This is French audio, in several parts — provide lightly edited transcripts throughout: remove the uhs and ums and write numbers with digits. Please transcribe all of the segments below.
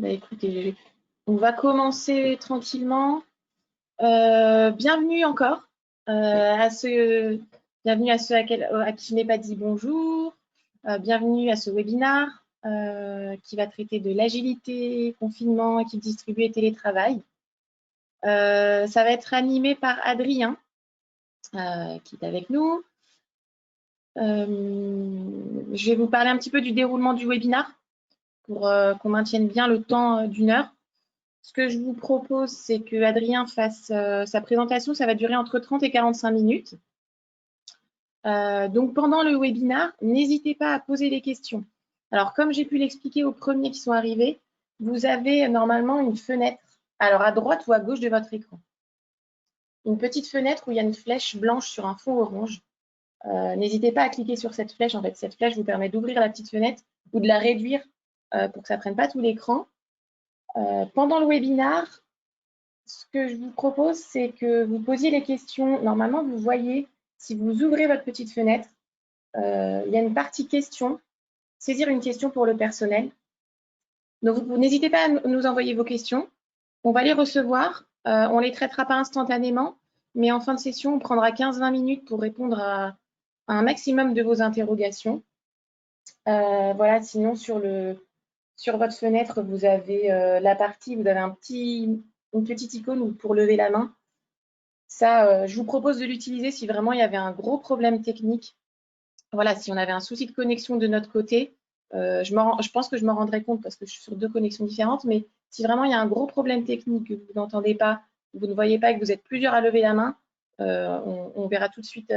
Écoutez, on va commencer tranquillement. Bienvenue encore bienvenue à ceux à qui je n'ai pas dit bonjour. Bienvenue à ce webinaire qui va traiter de l'agilité, confinement, équipe distribuée et télétravail. Ça va être animé par Adrien qui est avec nous. Je vais vous parler un petit peu du déroulement du webinaire pour qu'on maintienne bien le temps d'une heure. Ce que je vous propose, c'est que Adrien fasse sa présentation. Ça va durer entre 30 et 45 minutes. Donc, pendant le webinaire, n'hésitez pas à poser des questions. Alors, comme j'ai pu l'expliquer aux premiers qui sont arrivés, vous avez normalement une fenêtre, alors à droite ou à gauche de votre écran. Une petite fenêtre où il y a une flèche blanche sur un fond orange. N'hésitez pas à cliquer sur cette flèche. En fait, cette flèche vous permet d'ouvrir la petite fenêtre ou de la réduire pour que ça ne prenne pas tout l'écran. Pendant le webinaire, ce que je vous propose, c'est que vous posiez les questions. Normalement, vous voyez, si vous ouvrez votre petite fenêtre, il y a une partie questions, saisir une question pour le personnel. Donc, vous n'hésitez pas à nous envoyer vos questions. On va les recevoir. On ne les traitera pas instantanément, mais en fin de session, on prendra 15-20 minutes pour répondre à un maximum de vos interrogations. Voilà, sinon, sur votre fenêtre, vous avez la partie, vous avez une petite icône pour lever la main. Ça, je vous propose de l'utiliser si vraiment il y avait un gros problème technique. Voilà, si on avait un souci de connexion de notre côté, je pense que je m'en rendrai compte parce que je suis sur 2 connexions différentes, mais si vraiment il y a un gros problème technique que vous n'entendez pas, que vous ne voyez pas et que vous êtes plusieurs à lever la main, on verra tout de suite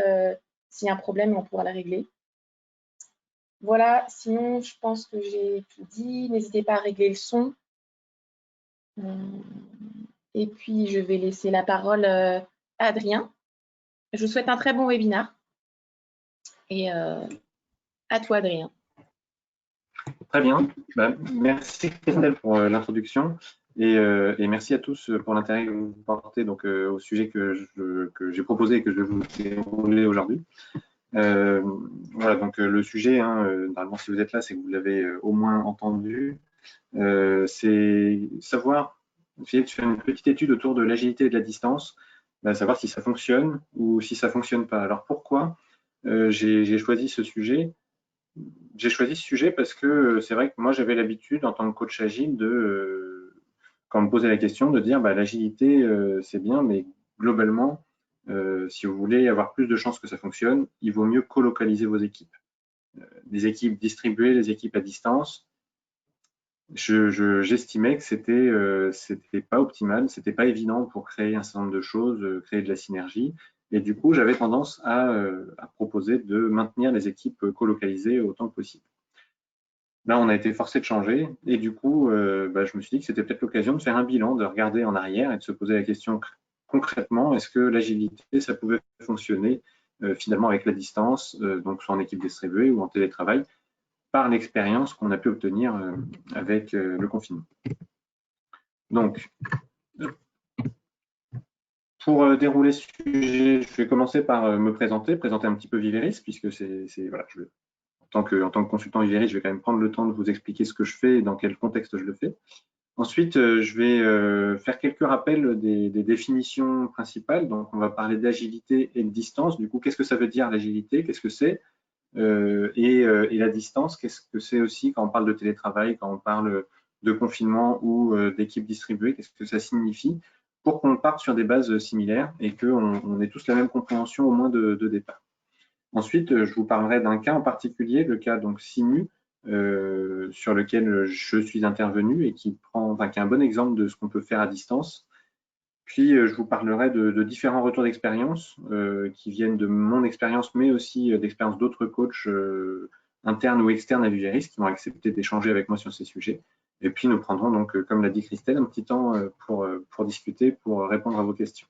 s'il y a un problème et on pourra la régler. Voilà, sinon je pense que j'ai tout dit. N'hésitez pas à régler le son. Et puis je vais laisser la parole à Adrien. Je vous souhaite un très bon webinaire. Et à toi, Adrien. Très bien. Merci Christelle pour l'introduction et merci à tous pour l'intérêt que vous portez donc, au sujet que j'ai proposé et que je vais vous dérouler aujourd'hui. Voilà, donc le sujet, normalement si vous êtes là, c'est que vous l'avez au moins entendu. C'est savoir, essayer de faire une petite étude autour de l'agilité et de la distance, savoir si ça fonctionne ou si ça ne fonctionne pas. Alors pourquoi j'ai choisi ce sujet? J'ai choisi ce sujet parce que c'est vrai que moi j'avais l'habitude en tant que coach agile quand on me posait la question, de dire l'agilité c'est bien, mais globalement, si vous voulez avoir plus de chances que ça fonctionne, il vaut mieux colocaliser vos équipes. Les équipes distribuées, les équipes à distance, j'estimais que c'était pas optimal, c'était pas évident pour créer un certain nombre de choses, créer de la synergie. Et du coup, j'avais tendance à proposer de maintenir les équipes colocalisées autant que possible. Là, on a été forcé de changer et du coup, je me suis dit que c'était peut-être l'occasion de faire un bilan, de regarder en arrière et de se poser la question concrètement, est-ce que l'agilité, ça pouvait fonctionner finalement avec la distance, donc soit en équipe distribuée ou en télétravail, par l'expérience qu'on a pu obtenir avec le confinement. Donc, pour dérouler ce sujet, je vais commencer par me présenter un petit peu Viveris, puisque voilà, en tant que consultant Viveris, je vais quand même prendre le temps de vous expliquer ce que je fais et dans quel contexte je le fais. Ensuite, je vais faire quelques rappels des définitions principales. Donc, on va parler d'agilité et de distance. Du coup, qu'est-ce que ça veut dire l'agilité? Qu'est-ce que c'est? Et la distance, qu'est-ce que c'est aussi quand on parle de télétravail, quand on parle de confinement ou d'équipe distribuée, qu'est-ce que ça signifie pour qu'on parte sur des bases similaires et qu'on ait tous la même compréhension au moins de départ. Ensuite, je vous parlerai d'un cas en particulier, le cas donc Simu, sur lequel je suis intervenu et qui est un bon exemple de ce qu'on peut faire à distance. Puis, je vous parlerai de différents retours d'expérience qui viennent de mon expérience, mais aussi d'expérience d'autres coachs internes ou externes à Viveris qui ont accepté d'échanger avec moi sur ces sujets. Et puis, nous prendrons donc, comme l'a dit Christelle, un petit temps pour discuter, pour répondre à vos questions.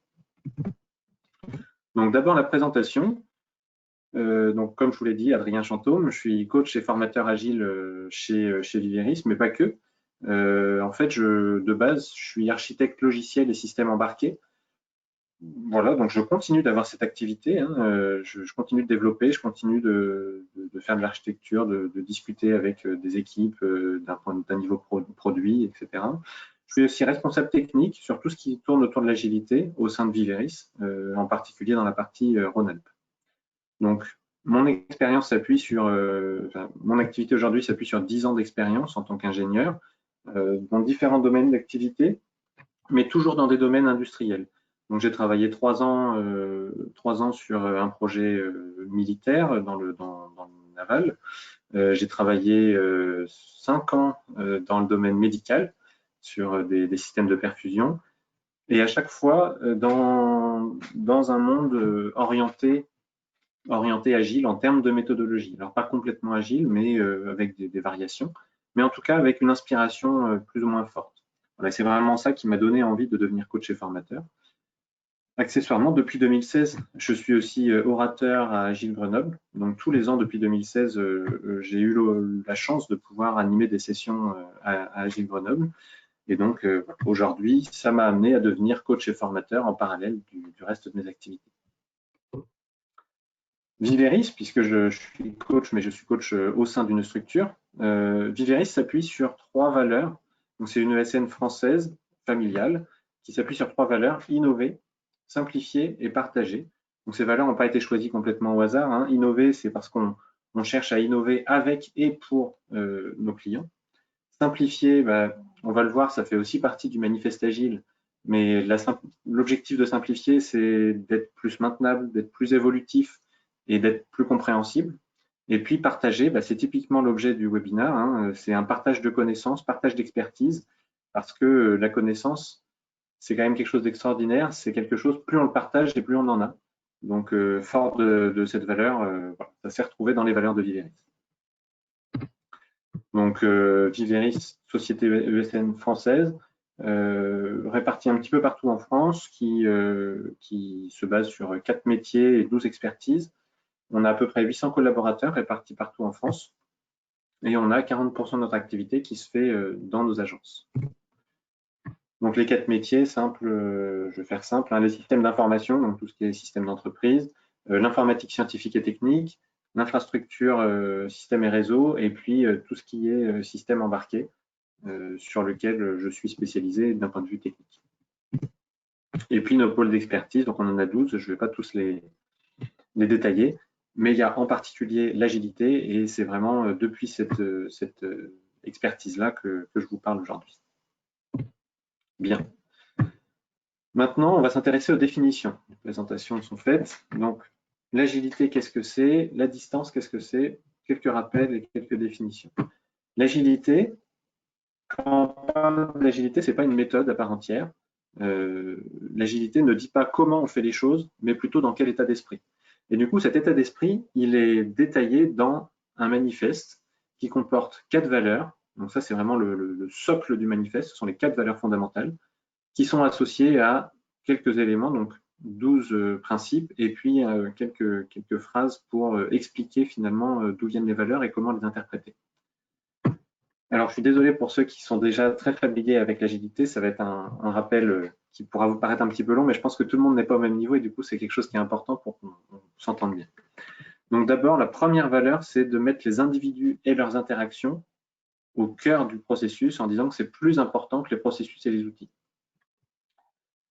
Donc, d'abord, la présentation. Donc, comme je vous l'ai dit, Adrien Chantôme, je suis coach et formateur agile chez Viveris, mais pas que. En fait, de base, je suis architecte logiciel et système embarqué. voilà, donc je continue d'avoir cette activité, hein, je continue de développer, je continue de faire de l'architecture, de discuter avec des équipes d'un niveau produit, etc. Je suis aussi responsable technique sur tout ce qui tourne autour de l'agilité au sein de Viveris, en particulier dans la partie Rhône-Alpes. Donc, mon expérience s'appuie sur, mon activité aujourd'hui s'appuie sur 10 ans d'expérience en tant qu'ingénieur dans différents domaines d'activité, mais toujours dans des domaines industriels. Donc, j'ai travaillé 3 ans sur un projet militaire dans le naval. J'ai travaillé 5 ans dans le domaine médical sur des systèmes de perfusion. Et à chaque fois, dans un monde orienté agile en termes de méthodologie. Alors, pas complètement agile, mais avec des variations, mais en tout cas avec une inspiration plus ou moins forte. Voilà, c'est vraiment ça qui m'a donné envie de devenir coach et formateur. Accessoirement, depuis 2016, je suis aussi orateur à Agile Grenoble. Donc, tous les ans depuis 2016, j'ai eu la chance de pouvoir animer des sessions à Agile Grenoble. Et donc, aujourd'hui, ça m'a amené à devenir coach et formateur en parallèle du reste de mes activités. Viveris, puisque je suis coach, mais je suis coach au sein d'une structure, Viveris s'appuie sur 3 valeurs. Donc, c'est une ESN française, familiale, qui s'appuie sur 3 valeurs: innover, simplifier et partager. Donc, ces valeurs n'ont pas été choisies complètement au hasard, hein. Innover, c'est parce qu'on cherche à innover avec et pour nos clients. Simplifier, on va le voir, ça fait aussi partie du manifeste agile, mais l'objectif de simplifier, c'est d'être plus maintenable, d'être plus évolutif et d'être plus compréhensible. Et puis partager, c'est typiquement l'objet du webinaire, hein, c'est un partage de connaissances, partage d'expertise, parce que la connaissance, c'est quand même quelque chose d'extraordinaire, c'est quelque chose, plus on le partage et plus on en a. Donc, fort de cette valeur, ça s'est retrouvé dans les valeurs de Viveris. Donc, Viveris, société ESN française, répartie un petit peu partout en France, qui se base sur 4 métiers et 12 expertises. On a à peu près 800 collaborateurs répartis partout en France et on a 40% de notre activité qui se fait dans nos agences. Donc, les 4 métiers, je vais faire simple, hein, les systèmes d'information, donc tout ce qui est système d'entreprise, l'informatique scientifique et technique, l'infrastructure, système et réseau, et puis tout ce qui est système embarqué, sur lequel je suis spécialisé d'un point de vue technique. Et puis nos pôles d'expertise, donc on en a 12, je ne vais pas tous les détailler, mais il y a en particulier l'agilité, et c'est vraiment depuis cette expertise-là que je vous parle aujourd'hui. Bien. Maintenant, on va s'intéresser aux définitions. Les présentations sont faites. Donc, l'agilité, qu'est-ce que c'est? La distance, qu'est-ce que c'est? Quelques rappels et quelques définitions. L'agilité, quand on parle d'agilité, ce n'est pas une méthode à part entière. L'agilité ne dit pas comment on fait les choses, mais plutôt dans quel état d'esprit. Et du coup, cet état d'esprit, il est détaillé dans un manifeste qui comporte 4 valeurs. Donc ça, c'est vraiment le socle du manifeste. Ce sont les 4 valeurs fondamentales qui sont associées à quelques éléments, donc 12 principes, et puis quelques phrases pour expliquer finalement d'où viennent les valeurs et comment les interpréter. Alors, je suis désolé pour ceux qui sont déjà très familiers avec l'agilité, ça va être un rappel qui pourra vous paraître un petit peu long, mais je pense que tout le monde n'est pas au même niveau et du coup, c'est quelque chose qui est important pour qu'on s'entende bien. Donc d'abord, la première valeur, c'est de mettre les individus et leurs interactions au cœur du processus en disant que c'est plus important que les processus et les outils.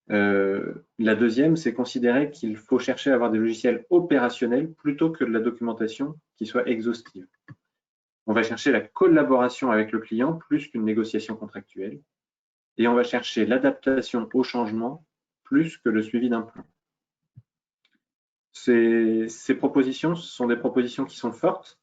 La deuxième, c'est considérer qu'il faut chercher à avoir des logiciels opérationnels plutôt que de la documentation qui soit exhaustive. On va chercher la collaboration avec le client plus qu'une négociation contractuelle. Et on va chercher l'adaptation au changement plus que le suivi d'un plan. Ces propositions, ce sont des propositions qui sont fortes,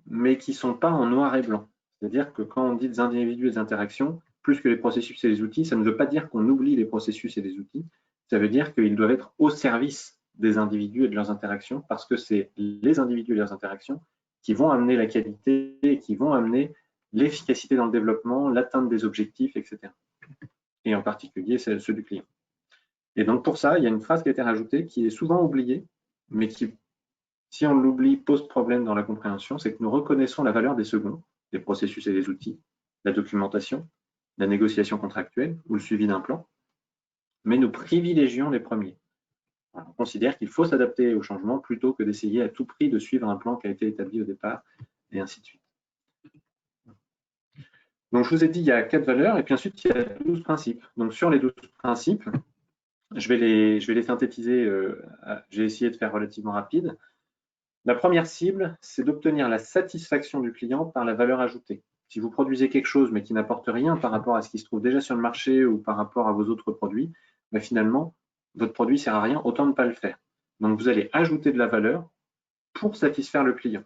mais qui ne sont pas en noir et blanc. C'est-à-dire que quand on dit des individus et des interactions, plus que les processus et les outils, ça ne veut pas dire qu'on oublie les processus et les outils. Ça veut dire qu'ils doivent être au service des individus et de leurs interactions, parce que c'est les individus et leurs interactions qui vont amener la qualité et qui vont amener l'efficacité dans le développement, l'atteinte des objectifs, etc. Et en particulier ceux du client. Et donc pour ça, il y a une phrase qui a été rajoutée qui est souvent oubliée, mais qui, si on l'oublie, pose problème dans la compréhension, c'est que nous reconnaissons la valeur des seconds, les processus et les outils, la documentation, la négociation contractuelle ou le suivi d'un plan, mais nous privilégions les premiers. On considère qu'il faut s'adapter au changement plutôt que d'essayer à tout prix de suivre un plan qui a été établi au départ, et ainsi de suite. Donc, je vous ai dit, il y a 4 valeurs, et puis ensuite, il y a 12 principes. Donc, sur les 12 principes, je vais les synthétiser. J'ai essayé de faire relativement rapide. La première cible, c'est d'obtenir la satisfaction du client par la valeur ajoutée. Si vous produisez quelque chose, mais qui n'apporte rien par rapport à ce qui se trouve déjà sur le marché ou par rapport à vos autres produits, ben finalement, votre produit ne sert à rien, autant ne pas le faire. Donc, vous allez ajouter de la valeur pour satisfaire le client.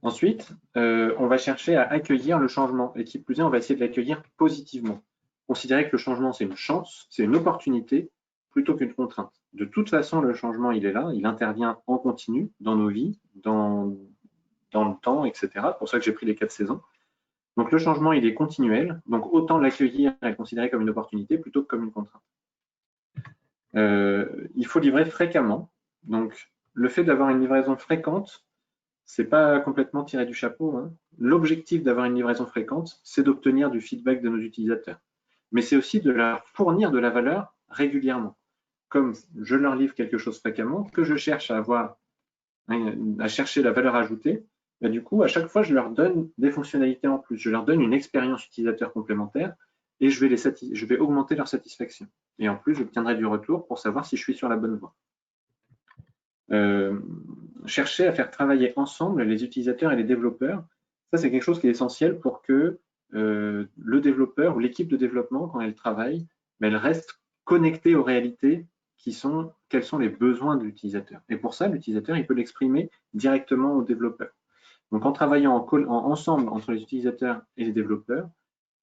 Ensuite, on va chercher à accueillir le changement. Et qui plus est, on va essayer de l'accueillir positivement. Considérer que le changement, c'est une chance, c'est une opportunité, plutôt qu'une contrainte. De toute façon, le changement, il est là, il intervient en continu dans nos vies, dans le temps, etc. C'est pour ça que j'ai pris les 4 saisons. Donc, le changement, il est continuel. Donc, autant l'accueillir et le considérer comme une opportunité plutôt que comme une contrainte. Il faut livrer fréquemment. Donc, le fait d'avoir une livraison fréquente, c'est pas complètement tiré du chapeau, hein. L'objectif d'avoir une livraison fréquente, c'est d'obtenir du feedback de nos utilisateurs. Mais c'est aussi de leur fournir de la valeur régulièrement. Comme je leur livre quelque chose fréquemment, que je cherche à chercher la valeur ajoutée, bah du coup, à chaque fois, je leur donne des fonctionnalités en plus. Je leur donne une expérience utilisateur complémentaire et je vais augmenter leur satisfaction. Et en plus, j'obtiendrai du retour pour savoir si je suis sur la bonne voie. Chercher à faire travailler ensemble les utilisateurs et les développeurs, ça c'est quelque chose qui est essentiel pour que le développeur ou l'équipe de développement, quand elle travaille, elle reste connectée aux réalités quels sont les besoins de l'utilisateur. Et pour ça, l'utilisateur, il peut l'exprimer directement au développeur. Donc en travaillant ensemble entre les utilisateurs et les développeurs,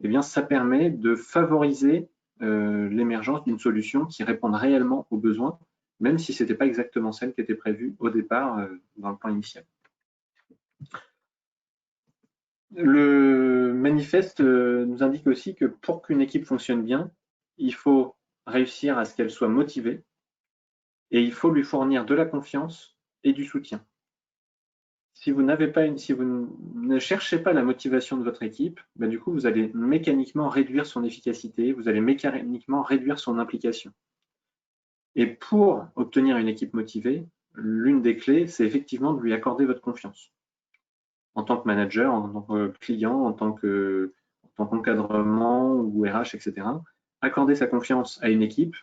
eh bien, ça permet de favoriser l'émergence d'une solution qui réponde réellement aux besoins, même si ce n'était pas exactement celle qui était prévue au départ dans le plan initial. Le manifeste nous indique aussi que pour qu'une équipe fonctionne bien, il faut réussir à ce qu'elle soit motivée et il faut lui fournir de la confiance et du soutien. Si vous ne cherchez pas la motivation de votre équipe, ben du coup, vous allez mécaniquement réduire son efficacité, vous allez mécaniquement réduire son implication. Et pour obtenir une équipe motivée, l'une des clés, c'est effectivement de lui accorder votre confiance. En tant que manager, en tant que client, en tant qu'encadrement ou RH, etc. Accorder sa confiance à une équipe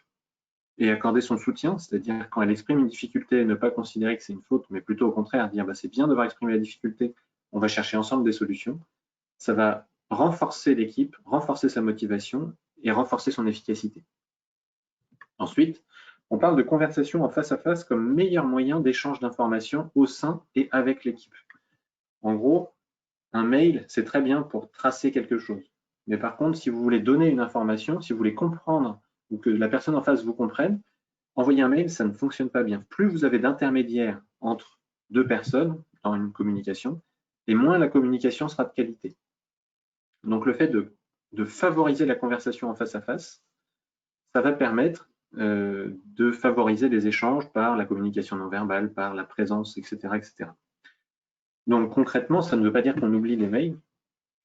et accorder son soutien, c'est-à-dire quand elle exprime une difficulté, ne pas considérer que c'est une faute, mais plutôt au contraire dire bah, c'est bien d'avoir exprimé la difficulté, on va chercher ensemble des solutions. Ça va renforcer l'équipe, renforcer sa motivation et renforcer son efficacité. Ensuite, on parle de conversation en face à face comme meilleur moyen d'échange d'informations au sein et avec l'équipe. En gros, un mail, c'est très bien pour tracer quelque chose. Mais par contre, si vous voulez donner une information, si vous voulez comprendre ou que la personne en face vous comprenne, envoyer un mail, ça ne fonctionne pas bien. Plus vous avez d'intermédiaires entre deux personnes dans une communication, et moins la communication sera de qualité. Donc le fait de favoriser la conversation en face à face, ça va permettre de favoriser les échanges par la communication non verbale, par la présence, etc., etc. Donc concrètement, ça ne veut pas dire qu'on oublie les mails,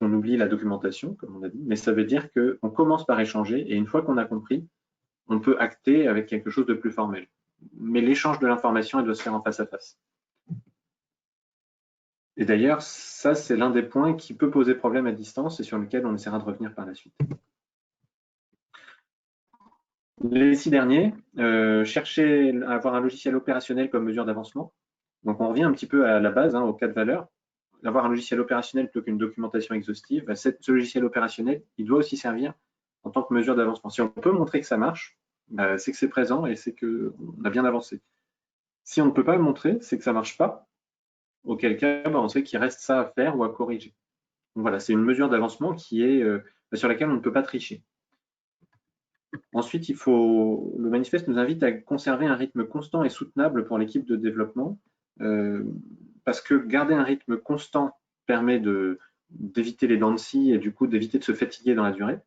qu'on oublie la documentation, comme on a dit, mais ça veut dire qu'on commence par échanger et une fois qu'on a compris, on peut acter avec quelque chose de plus formel. Mais l'échange de l'information, elle doit se faire en face à face. Et d'ailleurs, ça, c'est l'un des points qui peut poser problème à distance et sur lequel on essaiera de revenir par la suite. Les 6 derniers, chercher à avoir un logiciel opérationnel comme mesure d'avancement. Donc, on revient un petit peu à la base, aux 4 valeurs. Avoir un logiciel opérationnel plutôt qu'une documentation exhaustive, bah, ce logiciel opérationnel, il doit aussi servir en tant que mesure d'avancement. Si on peut montrer que ça marche, bah, c'est que c'est présent et c'est qu'on a bien avancé. Si on ne peut pas le montrer, c'est que ça ne marche pas, auquel cas, bah, on sait qu'il reste ça à faire ou à corriger. Donc, voilà, c'est une mesure d'avancement qui est sur laquelle on ne peut pas tricher. Ensuite, le manifeste nous invite à conserver un rythme constant et soutenable pour l'équipe de développement, parce que garder un rythme constant permet d'éviter les dents de scie et du coup d'éviter de se fatiguer dans la durée.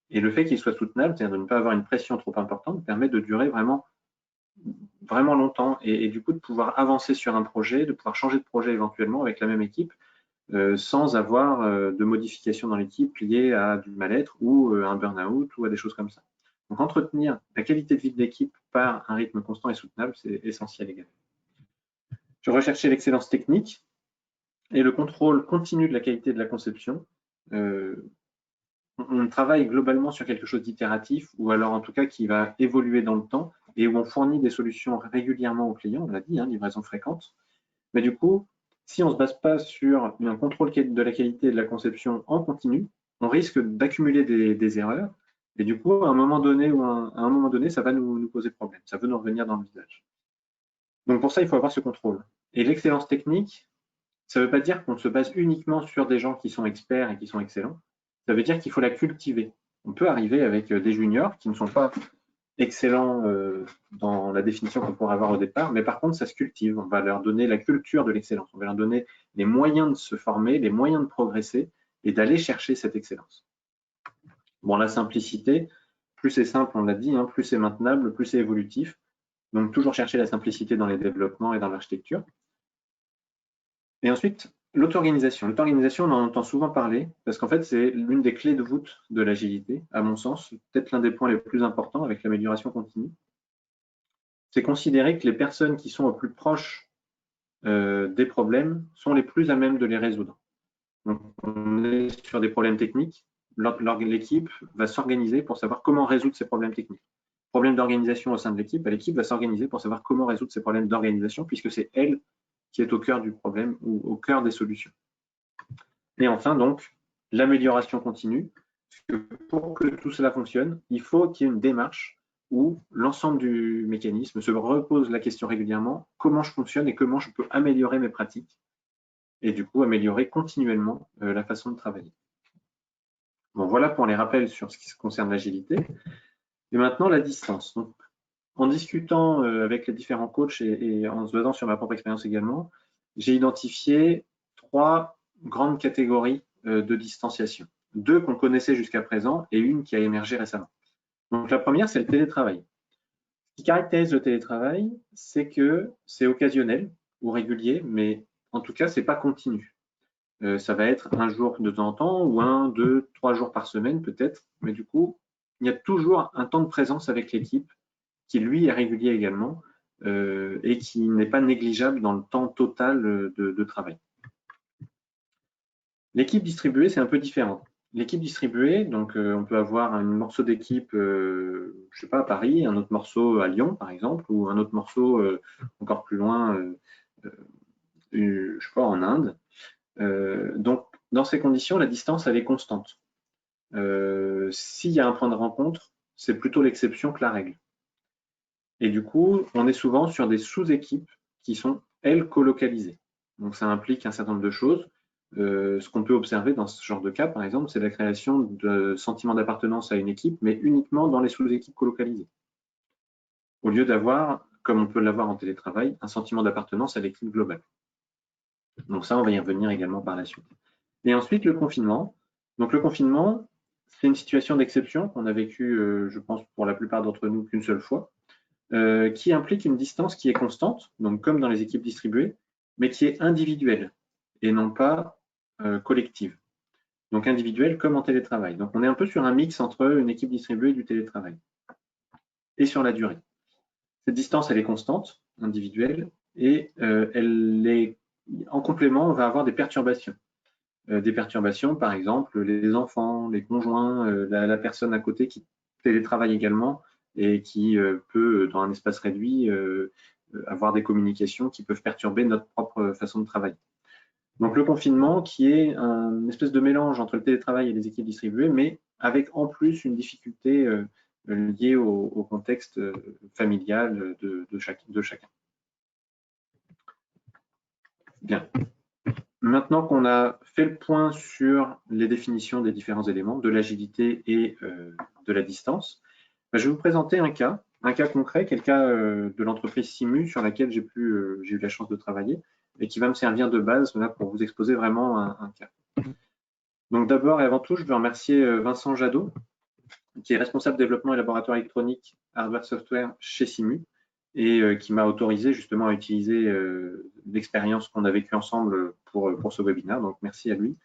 Et le fait qu'il soit soutenable, c'est-à-dire de ne pas avoir une pression trop importante, permet de durer vraiment longtemps et du coup de pouvoir avancer sur un projet, de pouvoir changer de projet éventuellement avec la même équipe, sans avoir de modifications dans l'équipe liées à du mal-être ou un burn-out ou à des choses comme ça. Donc, entretenir la qualité de vie de l'équipe par un rythme constant et soutenable, c'est essentiel également. Je recherchais l'excellence technique et le contrôle continu de la qualité de la conception. On travaille globalement sur quelque chose d'itératif ou alors en tout cas qui va évoluer dans le temps et où on fournit des solutions régulièrement aux clients, on l'a dit, livraison fréquente. Mais du coup, si on ne se base pas sur un contrôle de la qualité de la conception en continu, on risque d'accumuler des erreurs et du coup, à un moment donné, ça va nous poser problème, ça va nous revenir dans le visage. Donc pour ça, il faut avoir ce contrôle. Et l'excellence technique, ça ne veut pas dire qu'on se base uniquement sur des gens qui sont experts et qui sont excellents. Ça veut dire qu'il faut la cultiver. On peut arriver avec des juniors qui ne sont pas excellents dans la définition qu'on pourrait avoir au départ, mais par contre, ça se cultive. On va leur donner la culture de l'excellence. On va leur donner les moyens de se former, les moyens de progresser et d'aller chercher cette excellence. Bon, la simplicité, plus c'est simple, on l'a dit, plus c'est maintenable, plus c'est évolutif. Donc, toujours chercher la simplicité dans les développements et dans l'architecture. Et ensuite, l'auto-organisation. L'auto-organisation, on en entend souvent parler parce qu'en fait, c'est l'une des clés de voûte de l'agilité, à mon sens, peut-être l'un des points les plus importants avec l'amélioration continue. C'est considérer que les personnes qui sont au plus proches des problèmes sont les plus à même de les résoudre. Donc, on est sur des problèmes techniques. L'équipe va s'organiser pour savoir comment résoudre ces problèmes techniques. Problème d'organisation au sein de l'équipe, l'équipe va s'organiser pour savoir comment résoudre ces problèmes d'organisation puisque c'est elle qui est au cœur du problème ou au cœur des solutions. Et enfin, donc, l'amélioration continue. Pour que tout cela fonctionne, il faut qu'il y ait une démarche où l'ensemble du mécanisme se repose la question régulièrement, comment je fonctionne et comment je peux améliorer mes pratiques et du coup améliorer continuellement la façon de travailler. Bon, voilà pour les rappels sur ce qui concerne l'agilité. Et maintenant, la distance. Donc, en discutant avec les différents coachs et en se basant sur ma propre expérience également, j'ai identifié 3 grandes catégories de distanciation. 2 qu'on connaissait jusqu'à présent et une qui a émergé récemment. Donc la première, c'est le télétravail. Ce qui caractérise le télétravail, c'est que c'est occasionnel ou régulier, mais en tout cas, ce n'est pas continu. Ça va être un jour de temps en temps ou 1, 2, 3 jours par semaine peut-être, mais du coup, il y a toujours un temps de présence avec l'équipe qui, lui, est régulier également et qui n'est pas négligeable dans le temps total de travail. L'équipe distribuée, c'est un peu différent. L'équipe distribuée, donc on peut avoir un morceau d'équipe, je ne sais pas, à Paris, un autre morceau à Lyon, par exemple, ou un autre morceau encore plus loin, je ne sais pas, en Inde. Donc, dans ces conditions, la distance, elle est constante. S'il y a un point de rencontre, c'est plutôt l'exception que la règle. Et du coup, on est souvent sur des sous-équipes qui sont, elles, colocalisées. Donc, ça implique un certain nombre de choses. Ce qu'on peut observer dans ce genre de cas, par exemple, c'est la création de sentiments d'appartenance à une équipe, mais uniquement dans les sous-équipes colocalisées. Au lieu d'avoir, comme on peut l'avoir en télétravail, un sentiment d'appartenance à l'équipe globale. Donc ça, on va y revenir également par la suite. Et ensuite, le confinement. Donc le confinement, c'est une situation d'exception qu'on a vécue, je pense, pour la plupart d'entre nous qu'une seule fois, qui implique une distance qui est constante, donc comme dans les équipes distribuées, mais qui est individuelle et non pas collective. Donc individuelle comme en télétravail. Donc on est un peu sur un mix entre une équipe distribuée et du télétravail. Et sur la durée. Cette distance, elle est constante, individuelle, et elle est, en complément, on va avoir des perturbations. Des perturbations, par exemple, les enfants, les conjoints, la personne à côté qui télétravaille également et qui peut, dans un espace réduit, avoir des communications qui peuvent perturber notre propre façon de travailler. Donc le confinement qui est une espèce de mélange entre le télétravail et les équipes distribuées, mais avec en plus une difficulté liée au contexte familial de chacun. Bien. Maintenant qu'on a fait le point sur les définitions des différents éléments, de l'agilité et de la distance, je vais vous présenter un cas concret, qui est le cas de l'entreprise Simu sur laquelle j'ai eu la chance de travailler et qui va me servir de base là, pour vous exposer vraiment un cas. Donc d'abord et avant tout, je veux remercier Vincent Jadot, qui est responsable développement et laboratoire électronique hardware software chez Simu et qui m'a autorisé justement à utiliser l'expérience qu'on a vécue ensemble pour ce webinaire. Donc merci à lui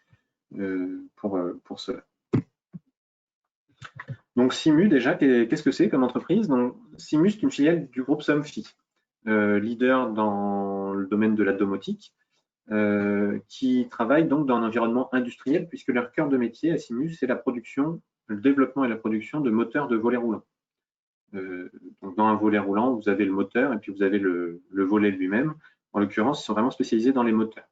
pour cela. Donc Simu, déjà, qu'est-ce que c'est comme entreprise? Donc, Simu, c'est une filiale du groupe Somfy, leader dans le domaine de la domotique, qui travaille donc dans un environnement industriel, puisque leur cœur de métier à Simu, c'est la production, le développement et la production de moteurs de volets roulants. Donc dans un volet roulant, vous avez le moteur et puis vous avez le volet lui-même. En l'occurrence, ils sont vraiment spécialisés dans les moteurs.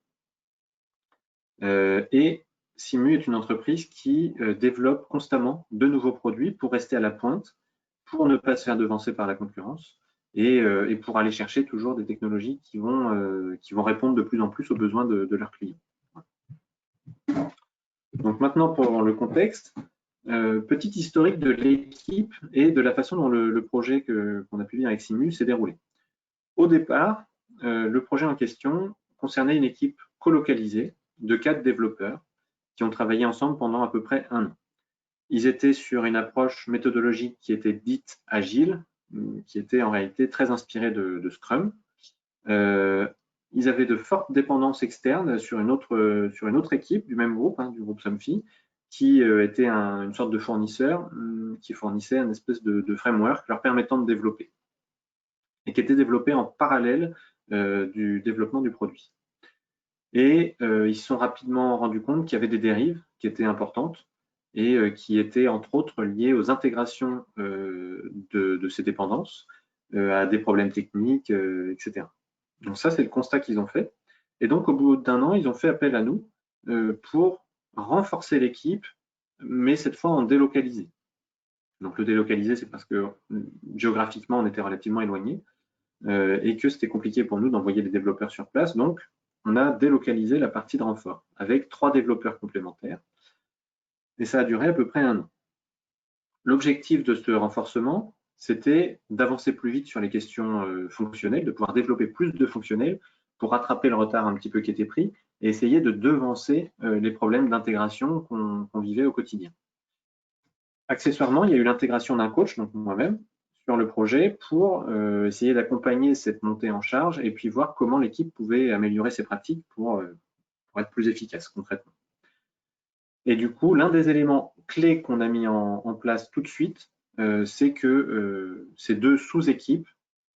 Et Simu est une entreprise qui développe constamment de nouveaux produits pour rester à la pointe, pour ne pas se faire devancer par la concurrence et pour aller chercher toujours des technologies qui vont répondre de plus en plus aux besoins de leurs clients. Donc maintenant, pour le contexte, petit historique de l'équipe et de la façon dont le projet qu'on a pu vivre avec Simu s'est déroulé. Au départ, le projet en question concernait une équipe colocalisée de 4 développeurs qui ont travaillé ensemble pendant à peu près 1 an. Ils étaient sur une approche méthodologique qui était dite agile, qui était en réalité très inspirée de Scrum. Ils avaient de fortes dépendances externes sur une autre équipe du même groupe, du groupe Somfy, qui était une sorte de fournisseur qui fournissait une espèce de framework leur permettant de développer et qui était développé en parallèle du développement du produit. Et ils se sont rapidement rendus compte qu'il y avait des dérives qui étaient importantes et qui étaient entre autres liées aux intégrations de ces dépendances, à des problèmes techniques, etc. Donc ça, c'est le constat qu'ils ont fait. Et donc, au bout d'1 an, ils ont fait appel à nous pour renforcer l'équipe, mais cette fois en délocalisé. Donc le délocalisé, c'est parce que géographiquement, on était relativement éloigné et que c'était compliqué pour nous d'envoyer des développeurs sur place. Donc, on a délocalisé la partie de renfort avec 3 développeurs complémentaires. Et ça a duré à peu près 1 an. L'objectif de ce renforcement, c'était d'avancer plus vite sur les questions fonctionnelles, de pouvoir développer plus de fonctionnels pour rattraper le retard un petit peu qui était pris et essayer de devancer les problèmes d'intégration qu'on vivait au quotidien. Accessoirement, il y a eu l'intégration d'un coach, donc moi-même, sur le projet pour essayer d'accompagner cette montée en charge et puis voir comment l'équipe pouvait améliorer ses pratiques pour être plus efficace concrètement. Et du coup, l'un des éléments clés qu'on a mis en place tout de suite, c'est que ces 2 sous-équipes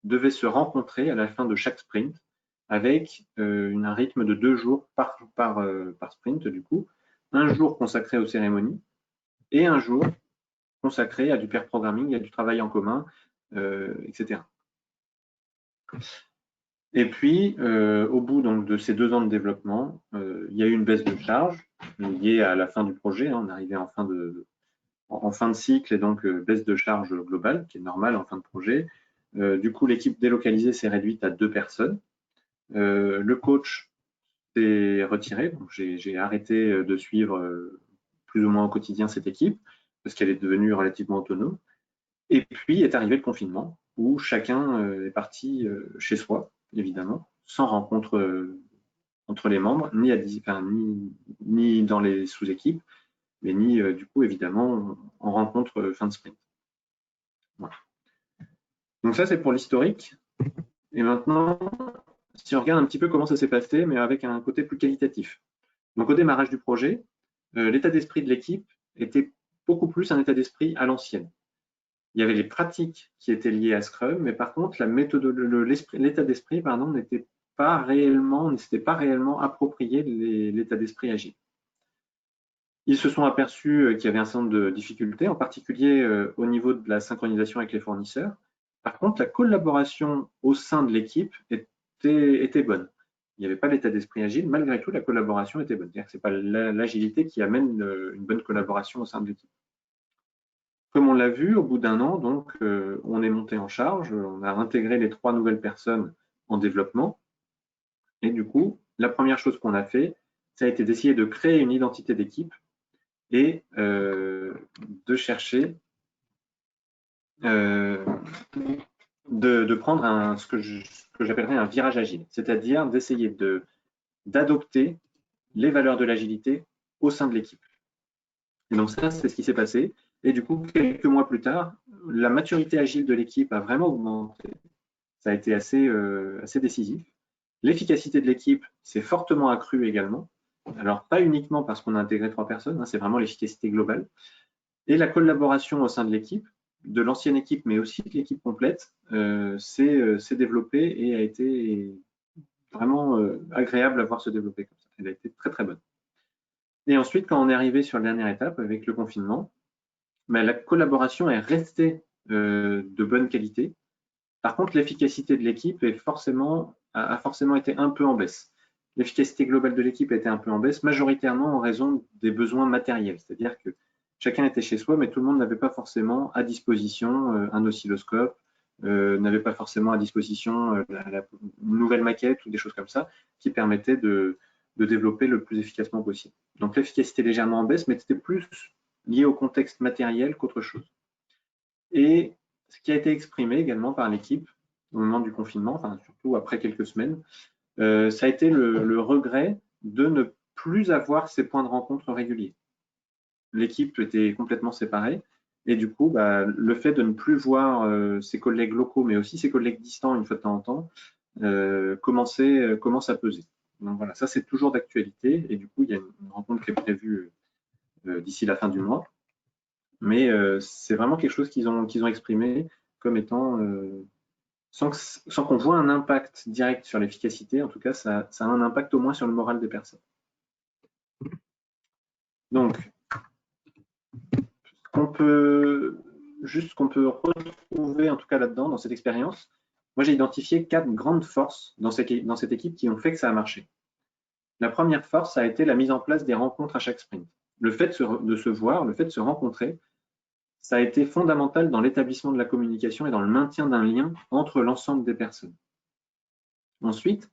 devaient se rencontrer à la fin de chaque sprint avec un rythme de 2 jours par sprint, du coup, 1 jour consacré aux cérémonies et 1 jour consacré à du pair programming, à du travail en commun, etc. Et puis, au bout donc, de ces 2 ans de développement, il y a eu une baisse de charge liée à la fin du projet. On arrivait en fin de cycle et donc baisse de charge globale, qui est normale en fin de projet. Du coup, l'équipe délocalisée s'est réduite à 2 personnes. Le coach s'est retiré, donc j'ai arrêté de suivre plus ou moins au quotidien cette équipe parce qu'elle est devenue relativement autonome. Et puis est arrivé le confinement où chacun est parti chez soi, évidemment, sans rencontre entre les membres, ni dans les sous-équipes, mais ni du coup évidemment en rencontre fin de sprint. Voilà. Donc ça c'est pour l'historique. Et maintenant, si on regarde un petit peu comment ça s'est passé, mais avec un côté plus qualitatif. Donc au démarrage du projet, l'état d'esprit de l'équipe était beaucoup plus un état d'esprit à l'ancienne. Il y avait les pratiques qui étaient liées à Scrum, mais par contre, l'état d'esprit n'était pas réellement approprié l'état d'esprit agile. Ils se sont aperçus qu'il y avait un certain nombre de difficultés, en particulier au niveau de la synchronisation avec les fournisseurs. Par contre, la collaboration au sein de l'équipe était bonne. Il n'y avait pas l'état d'esprit agile, malgré tout, la collaboration était bonne. C'est-à-dire que ce n'est pas l'agilité qui amène une bonne collaboration au sein de l'équipe. Comme on l'a vu, au bout d'1 an, donc, on est monté en charge, on a intégré les 3 nouvelles personnes en développement. Et du coup, la première chose qu'on a fait, ça a été d'essayer de créer une identité d'équipe et de chercher de prendre ce que j'appellerais un virage agile, c'est-à-dire d'essayer d'adopter les valeurs de l'agilité au sein de l'équipe. Et donc ça, c'est ce qui s'est passé. Et du coup, quelques mois plus tard, la maturité agile de l'équipe a vraiment augmenté. Ça a été assez décisif. L'efficacité de l'équipe s'est fortement accrue également. Alors, pas uniquement parce qu'on a intégré 3 personnes, c'est vraiment l'efficacité globale. Et la collaboration au sein de l'équipe, de l'ancienne équipe, mais aussi de l'équipe complète, s'est développée et a été vraiment agréable à voir se développer comme ça. Elle a été très très bonne. Et ensuite, quand on est arrivé sur la dernière étape avec le confinement, la collaboration est restée de bonne qualité. Par contre, l'efficacité de l'équipe a forcément été un peu en baisse. L'efficacité globale de l'équipe a été un peu en baisse, majoritairement en raison des besoins matériels. C'est-à-dire que chacun était chez soi, mais tout le monde n'avait pas forcément à disposition un oscilloscope, n'avait pas forcément à disposition une nouvelle maquette ou des choses comme ça qui permettaient de développer le plus efficacement possible. Donc l'efficacité légèrement en baisse, mais c'était plus lié au contexte matériel qu'autre chose. Et ce qui a été exprimé également par l'équipe au moment du confinement, enfin surtout après quelques semaines, ça a été le regret de ne plus avoir ces points de rencontre réguliers. L'équipe était complètement séparée et du coup, le fait de ne plus voir ses collègues locaux, mais aussi ses collègues distants une fois de temps en temps, commence à peser. Donc voilà, ça c'est toujours d'actualité et du coup, il y a une rencontre qui est prévue d'ici la fin du mois. Mais c'est vraiment quelque chose qu'ils ont exprimé comme étant, sans qu'on voit un impact direct sur l'efficacité, en tout cas, ça a un impact au moins sur le moral des personnes. Donc, ce qu'on peut retrouver en tout cas là-dedans, dans cette expérience, moi j'ai identifié 4 grandes forces dans cette équipe qui ont fait que ça a marché. La première force a été la mise en place des rencontres à chaque sprint. Le fait de se voir, le fait de se rencontrer, ça a été fondamental dans l'établissement de la communication et dans le maintien d'un lien entre l'ensemble des personnes. Ensuite,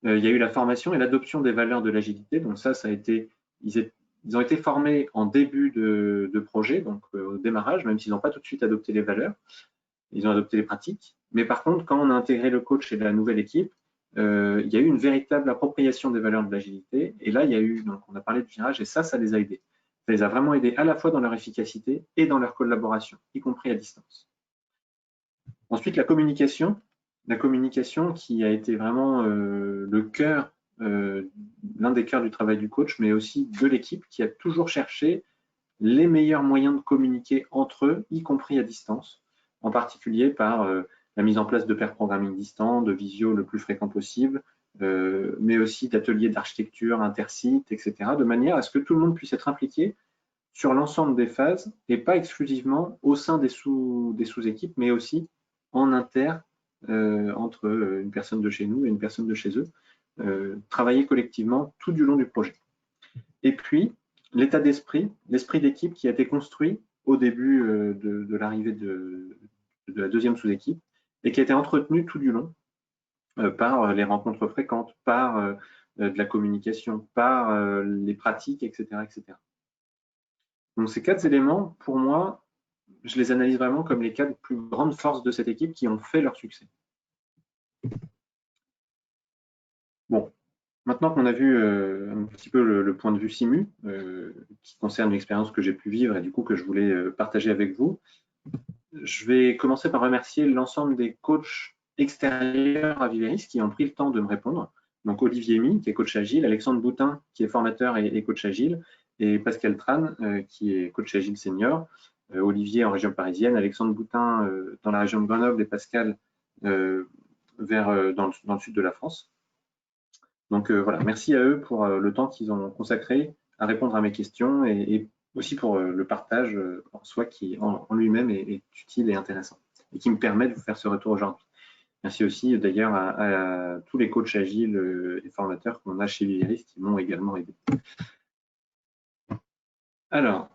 il y a eu la formation et l'adoption des valeurs de l'agilité. Donc ça a été, ils ont été formés en début de projet, donc au démarrage, même s'ils n'ont pas tout de suite adopté les valeurs, ils ont adopté les pratiques. Mais par contre, quand on a intégré le coach et la nouvelle équipe, il y a eu une véritable appropriation des valeurs de l'agilité. Et là, il y a eu, donc on a parlé de virage, et ça les a aidés. Ça les a vraiment aidés à la fois dans leur efficacité et dans leur collaboration, y compris à distance. Ensuite, la communication qui a été vraiment le cœur, l'un des cœurs du travail du coach, mais aussi de l'équipe qui a toujours cherché les meilleurs moyens de communiquer entre eux, y compris à distance, en particulier par la mise en place de pair programming distant, de visio le plus fréquent possible, mais aussi d'ateliers d'architecture, intersites, etc., de manière à ce que tout le monde puisse être impliqué sur l'ensemble des phases et pas exclusivement au sein des sous-équipes, mais aussi en inter entre une personne de chez nous et une personne de chez eux, travailler collectivement tout du long du projet. Et puis, l'état d'esprit, l'esprit d'équipe qui a été construit au début de l'arrivée de la deuxième sous-équipe et qui a été entretenu tout du long par les rencontres fréquentes, par de la communication, par les pratiques, etc., etc. Donc ces 4 éléments, pour moi, je les analyse vraiment comme les 4 plus grandes forces de cette équipe qui ont fait leur succès. Bon, maintenant qu'on a vu un petit peu le point de vue SIMU, qui concerne l'expérience que j'ai pu vivre et du coup que je voulais partager avec vous, je vais commencer par remercier l'ensemble des coachs extérieurs à Viveris qui ont pris le temps de me répondre. Donc Olivier Mi, qui est coach agile, Alexandre Boutin, qui est formateur et coach agile, et Pascal Tran, qui est coach agile senior. Olivier en région parisienne, Alexandre Boutin dans la région de Grenoble et Pascal dans le sud de la France. Donc voilà, merci à eux pour le temps qu'ils ont consacré à répondre à mes questions et aussi pour le partage en soi qui en lui-même est utile et intéressant et qui me permet de vous faire ce retour aujourd'hui. Merci aussi d'ailleurs à tous les coachs agiles et formateurs qu'on a chez Viveris qui m'ont également aidé. Alors,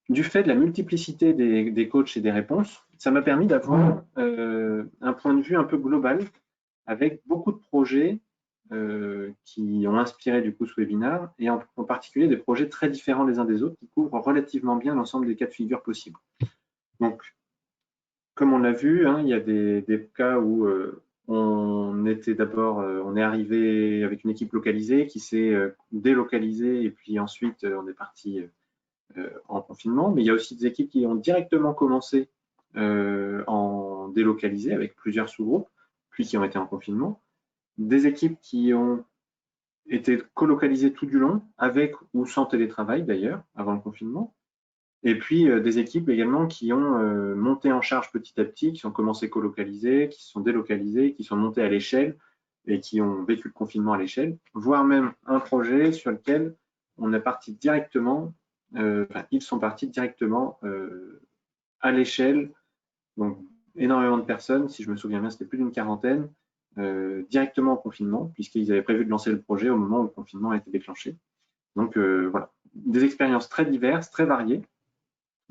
du fait de la multiplicité des coachs et des réponses, ça m'a permis d'avoir un point de vue un peu global avec beaucoup de projets qui ont inspiré du coup ce webinaire et en particulier des projets très différents les uns des autres qui couvrent relativement bien l'ensemble des cas de figure possibles. Donc, comme on l'a vu, hein, il y a des cas où on est arrivé avec une équipe localisée qui s'est délocalisée et puis ensuite on est parti en confinement, mais il y a aussi des équipes qui ont directement commencé en délocalisé avec plusieurs sous-groupes, puis qui ont été en confinement. Des équipes qui ont été colocalisées tout du long, avec ou sans télétravail d'ailleurs, avant le confinement. Et puis des équipes également qui ont monté en charge petit à petit, qui ont commencé colocalisées, qui se sont délocalisées, qui sont montées à l'échelle et qui ont vécu le confinement à l'échelle, voire même un projet sur lequel on est parti directement, ils sont partis directement à l'échelle, donc énormément de personnes, si je me souviens bien, c'était plus d'une quarantaine, directement au confinement, puisqu'ils avaient prévu de lancer le projet au moment où le confinement a été déclenché. Donc voilà, des expériences très diverses, très variées,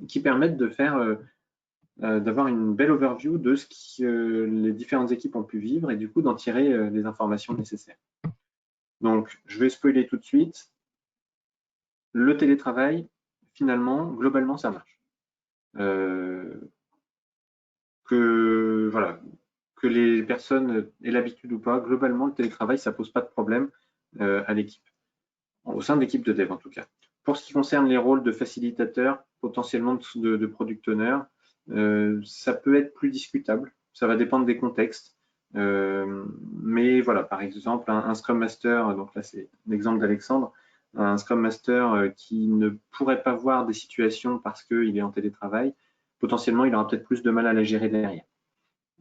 qui permettent de faire, d'avoir une belle overview de ce que les différentes équipes ont pu vivre et du coup d'en tirer les informations nécessaires. Donc, je vais spoiler tout de suite. Le télétravail, finalement, globalement, ça marche. Voilà, que les personnes aient l'habitude ou pas, globalement, le télétravail, ça pose pas de problème à l'équipe, au sein de l'équipe de dev en tout cas. Pour ce qui concerne les rôles de facilitateur, potentiellement de product owner, ça peut être plus discutable. Ça va dépendre des contextes. Mais voilà, par exemple, un Scrum Master, donc là c'est l'exemple d'Alexandre, un Scrum Master qui ne pourrait pas voir des situations parce qu'il est en télétravail, potentiellement il aura peut-être plus de mal à la gérer derrière.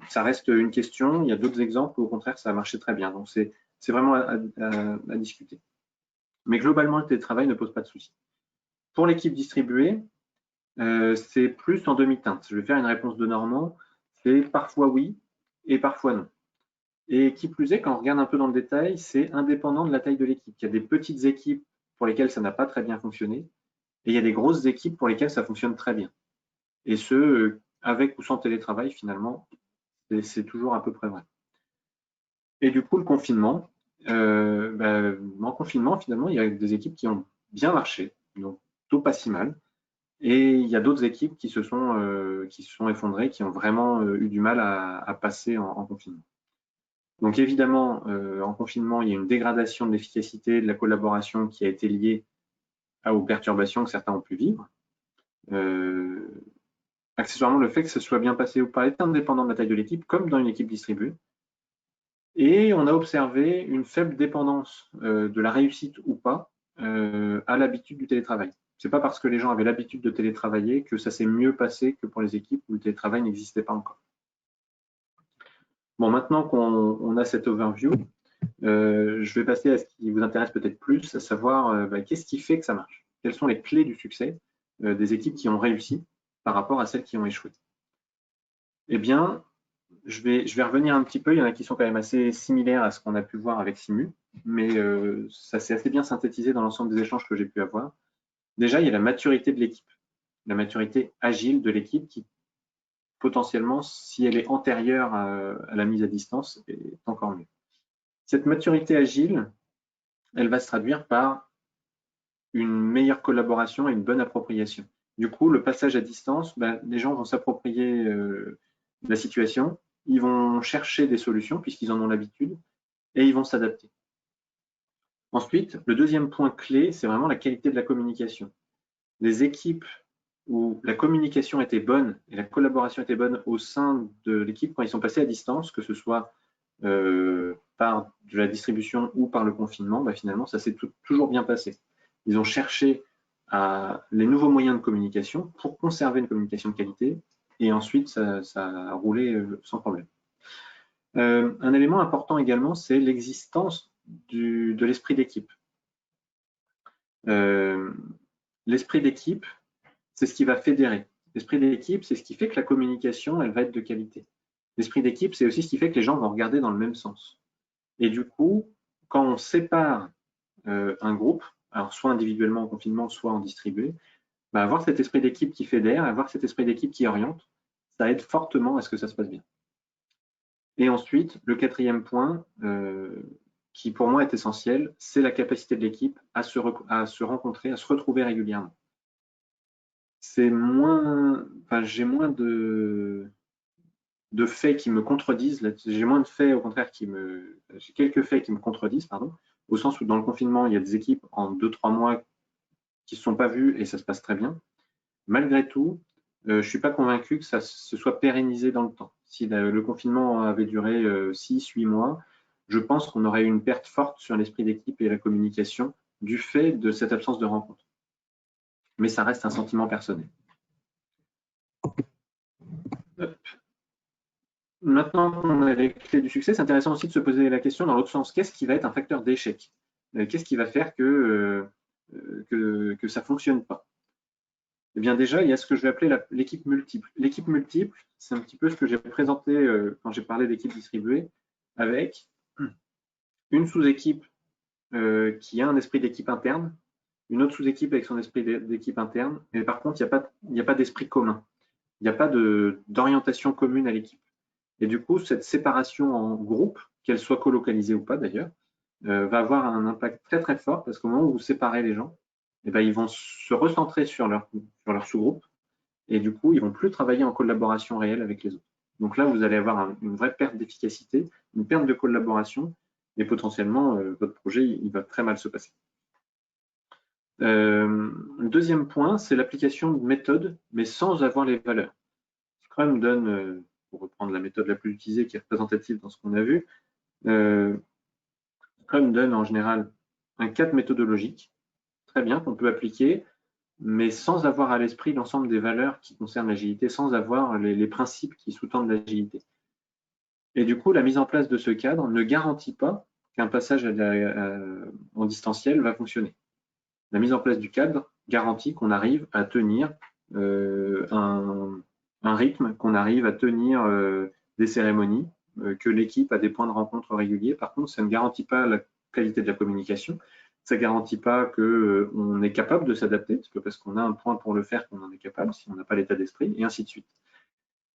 Ça reste une question. Il y a d'autres exemples où au contraire ça a marché très bien. Donc c'est vraiment à discuter. Mais globalement, le télétravail ne pose pas de souci. Pour l'équipe distribuée, c'est plus en demi-teinte. Je vais faire une réponse de Normand. C'est parfois oui et parfois non. Et qui plus est, quand on regarde un peu dans le détail, c'est indépendant de la taille de l'équipe. Il y a des petites équipes pour lesquelles ça n'a pas très bien fonctionné et il y a des grosses équipes pour lesquelles ça fonctionne très bien. Et ce, avec ou sans télétravail, finalement, c'est toujours à peu près vrai. Et du coup, le confinement, en confinement, finalement, il y a des équipes qui ont bien marché, donc plutôt pas si mal. Et il y a d'autres équipes qui se sont effondrées, qui ont vraiment eu du mal à passer en confinement. Donc évidemment, en confinement, il y a une dégradation de l'efficacité de la collaboration qui a été liée aux perturbations que certains ont pu vivre. Accessoirement, le fait que ce soit bien passé ou pas est indépendant de la taille de l'équipe, comme dans une équipe distribuée. Et on a observé une faible dépendance de la réussite ou pas à l'habitude du télétravail. Ce n'est pas parce que les gens avaient l'habitude de télétravailler que ça s'est mieux passé que pour les équipes où le télétravail n'existait pas encore. Bon, maintenant qu'on a cette overview, je vais passer à ce qui vous intéresse peut-être plus, à savoir qu'est-ce qui fait que ça marche? Quelles sont les clés du succès des équipes qui ont réussi par rapport à celles qui ont échoué? Eh bien, je vais revenir un petit peu, il y en a qui sont quand même assez similaires à ce qu'on a pu voir avec Simu, mais ça s'est assez bien synthétisé dans l'ensemble des échanges que j'ai pu avoir. Déjà, il y a la maturité de l'équipe, la maturité agile de l'équipe qui, potentiellement, si elle est antérieure à la mise à distance, est encore mieux. Cette maturité agile, elle va se traduire par une meilleure collaboration et une bonne appropriation. Du coup, le passage à distance, les gens vont s'approprier la situation, ils vont chercher des solutions puisqu'ils en ont l'habitude et ils vont s'adapter. Ensuite, le deuxième point clé, c'est vraiment la qualité de la communication. Les équipes où la communication était bonne et la collaboration était bonne au sein de l'équipe quand ils sont passés à distance, que ce soit par de la distribution ou par le confinement, finalement, ça s'est toujours bien passé. Ils ont cherché les nouveaux moyens de communication pour conserver une communication de qualité et ensuite ça a roulé sans problème. Un élément important également, c'est l'existence de l'esprit d'équipe. L'esprit d'équipe, c'est ce qui va fédérer. L'esprit d'équipe, c'est ce qui fait que la communication, elle va être de qualité. L'esprit d'équipe, c'est aussi ce qui fait que les gens vont regarder dans le même sens. Et du coup, quand on sépare un groupe, alors soit individuellement en confinement, soit en distribué, avoir cet esprit d'équipe qui fédère, avoir cet esprit d'équipe qui oriente, ça aide fortement à ce que ça se passe bien. Et ensuite, le quatrième point, qui pour moi est essentiel, c'est la capacité de l'équipe à se rencontrer, à se retrouver régulièrement. J'ai moins de faits qui me contredisent, j'ai moins de faits au contraire j'ai quelques faits qui me contredisent, au sens où dans le confinement, il y a des équipes en 2-3 mois qui ne se sont pas vues et ça se passe très bien. Malgré tout, je ne suis pas convaincu que ça se soit pérennisé dans le temps. Si le confinement avait duré 6-8 mois, je pense qu'on aurait eu une perte forte sur l'esprit d'équipe et la communication du fait de cette absence de rencontre. Mais ça reste un sentiment personnel. Maintenant qu'on a les clés du succès, c'est intéressant aussi de se poser la question dans l'autre sens. Qu'est-ce qui va être un facteur d'échec? Qu'est-ce qui va faire que ça ne fonctionne pas? Eh bien déjà, il y a ce que je vais appeler l'équipe multiple. L'équipe multiple, c'est un petit peu ce que j'ai présenté quand j'ai parlé d'équipe distribuée, avec une sous-équipe qui a un esprit d'équipe interne, une autre sous-équipe avec son esprit d'équipe interne, mais par contre, il n'y a pas d'esprit commun. Il n'y a pas d'orientation commune à l'équipe. Et du coup, cette séparation en groupe, qu'elle soit colocalisée ou pas d'ailleurs, va avoir un impact très très fort parce qu'au moment où vous séparez les gens, eh ben, ils vont se recentrer sur leur sous-groupe et du coup, ils ne vont plus travailler en collaboration réelle avec les autres. Donc là, vous allez avoir une vraie perte d'efficacité, une perte de collaboration et potentiellement, votre projet, il va très mal se passer. Le deuxième point, c'est l'application de méthodes, mais sans avoir les valeurs. Scrum donne, pour reprendre la méthode la plus utilisée qui est représentative dans ce qu'on a vu, Scrum donne en général un cadre méthodologique, très bien, qu'on peut appliquer, mais sans avoir à l'esprit l'ensemble des valeurs qui concernent l'agilité, sans avoir les principes qui sous-tendent l'agilité. Et du coup, la mise en place de ce cadre ne garantit pas qu'un passage en distanciel va fonctionner. La mise en place du cadre garantit qu'on arrive à tenir un rythme, qu'on arrive à tenir des cérémonies, que l'équipe a des points de rencontre réguliers. Par contre, ça ne garantit pas la qualité de la communication. Ça ne garantit pas qu'on est capable de s'adapter, parce qu'on a un point pour le faire qu'on en est capable, si on n'a pas l'état d'esprit, et ainsi de suite.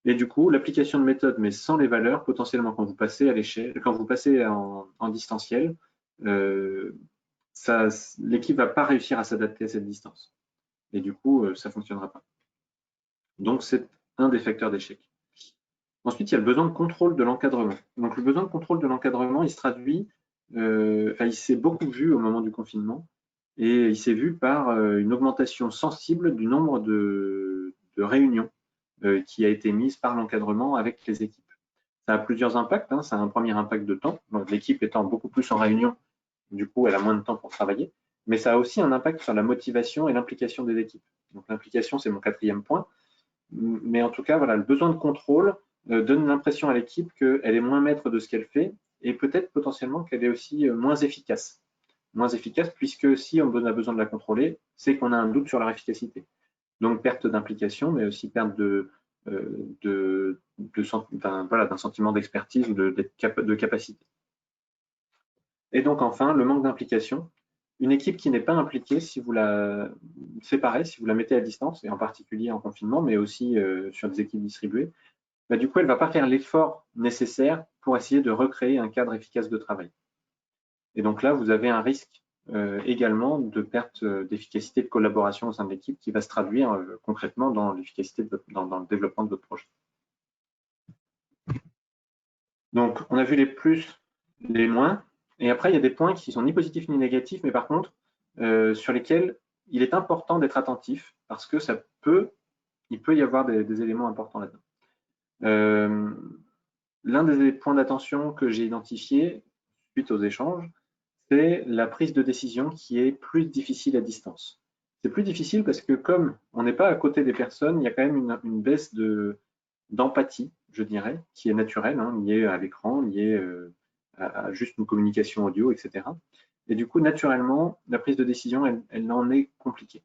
Et du coup, l'application de méthode, mais sans les valeurs, potentiellement, quand vous passez à l'échelle, quand vous passez en distanciel, l'équipe ne va pas réussir à s'adapter à cette distance. Et du coup, ça ne fonctionnera pas. Donc, c'est un des facteurs d'échec. Ensuite, il y a le besoin de contrôle de l'encadrement. Donc, le besoin de contrôle de l'encadrement, il se traduit, il s'est beaucoup vu au moment du confinement, et il s'est vu par une augmentation sensible du nombre de réunions qui a été mise par l'encadrement avec les équipes. Ça a plusieurs impacts. Ça a un premier impact de temps. Donc, l'équipe étant beaucoup plus en réunion, du coup, elle a moins de temps pour travailler. Mais ça a aussi un impact sur la motivation et l'implication des équipes. Donc, l'implication, c'est mon quatrième point. Mais en tout cas, voilà, le besoin de contrôle donne l'impression à l'équipe qu'elle est moins maître de ce qu'elle fait et peut-être potentiellement qu'elle est aussi moins efficace. Moins efficace puisque si on a besoin de la contrôler, c'est qu'on a un doute sur leur efficacité. Donc, perte d'implication, mais aussi perte d'un sentiment d'expertise ou de capacité. Et donc, enfin, le manque d'implication. Une équipe qui n'est pas impliquée, si vous la séparez, si vous la mettez à distance, et en particulier en confinement, mais aussi sur des équipes distribuées, bah, du coup, elle ne va pas faire l'effort nécessaire pour essayer de recréer un cadre efficace de travail. Et donc là, vous avez un risque également de perte d'efficacité de collaboration au sein de l'équipe qui va se traduire concrètement dans l'efficacité dans le développement de votre projet. Donc, on a vu les plus, les moins, et après, il y a des points qui sont ni positifs ni négatifs, mais par contre, sur lesquels il est important d'être attentif parce que il peut y avoir des éléments importants là-dedans. L'un des points d'attention que j'ai identifié suite aux échanges, c'est la prise de décision qui est plus difficile à distance. C'est plus difficile parce que comme on n'est pas à côté des personnes, il y a quand même une baisse d'empathie, je dirais, qui est naturelle, liée à l'écran, liée à juste une communication audio, etc. Et du coup, naturellement, la prise de décision, elle en est compliquée.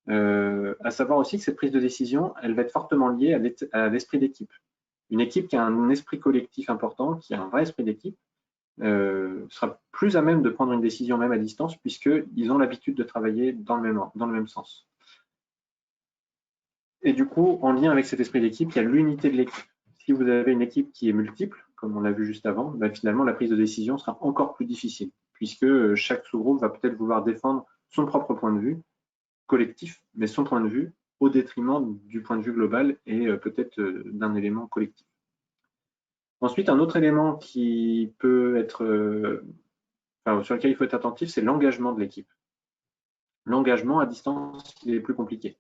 À savoir aussi que cette prise de décision, elle va être fortement liée à l'esprit d'équipe. Une équipe qui a un esprit collectif important, qui a un vrai esprit d'équipe, sera plus à même de prendre une décision même à distance puisqu'ils ont l'habitude de travailler dans le même sens. Et du coup, en lien avec cet esprit d'équipe, il y a l'unité de l'équipe. Si vous avez une équipe qui est multiple, comme on l'a vu juste avant, ben finalement, la prise de décision sera encore plus difficile puisque chaque sous-groupe va peut-être vouloir défendre son propre point de vue collectif, mais son point de vue au détriment du point de vue global et peut-être d'un élément collectif. Ensuite, un autre élément qui peut être, sur lequel il faut être attentif, c'est l'engagement de l'équipe. L'engagement à distance, il est plus compliqué.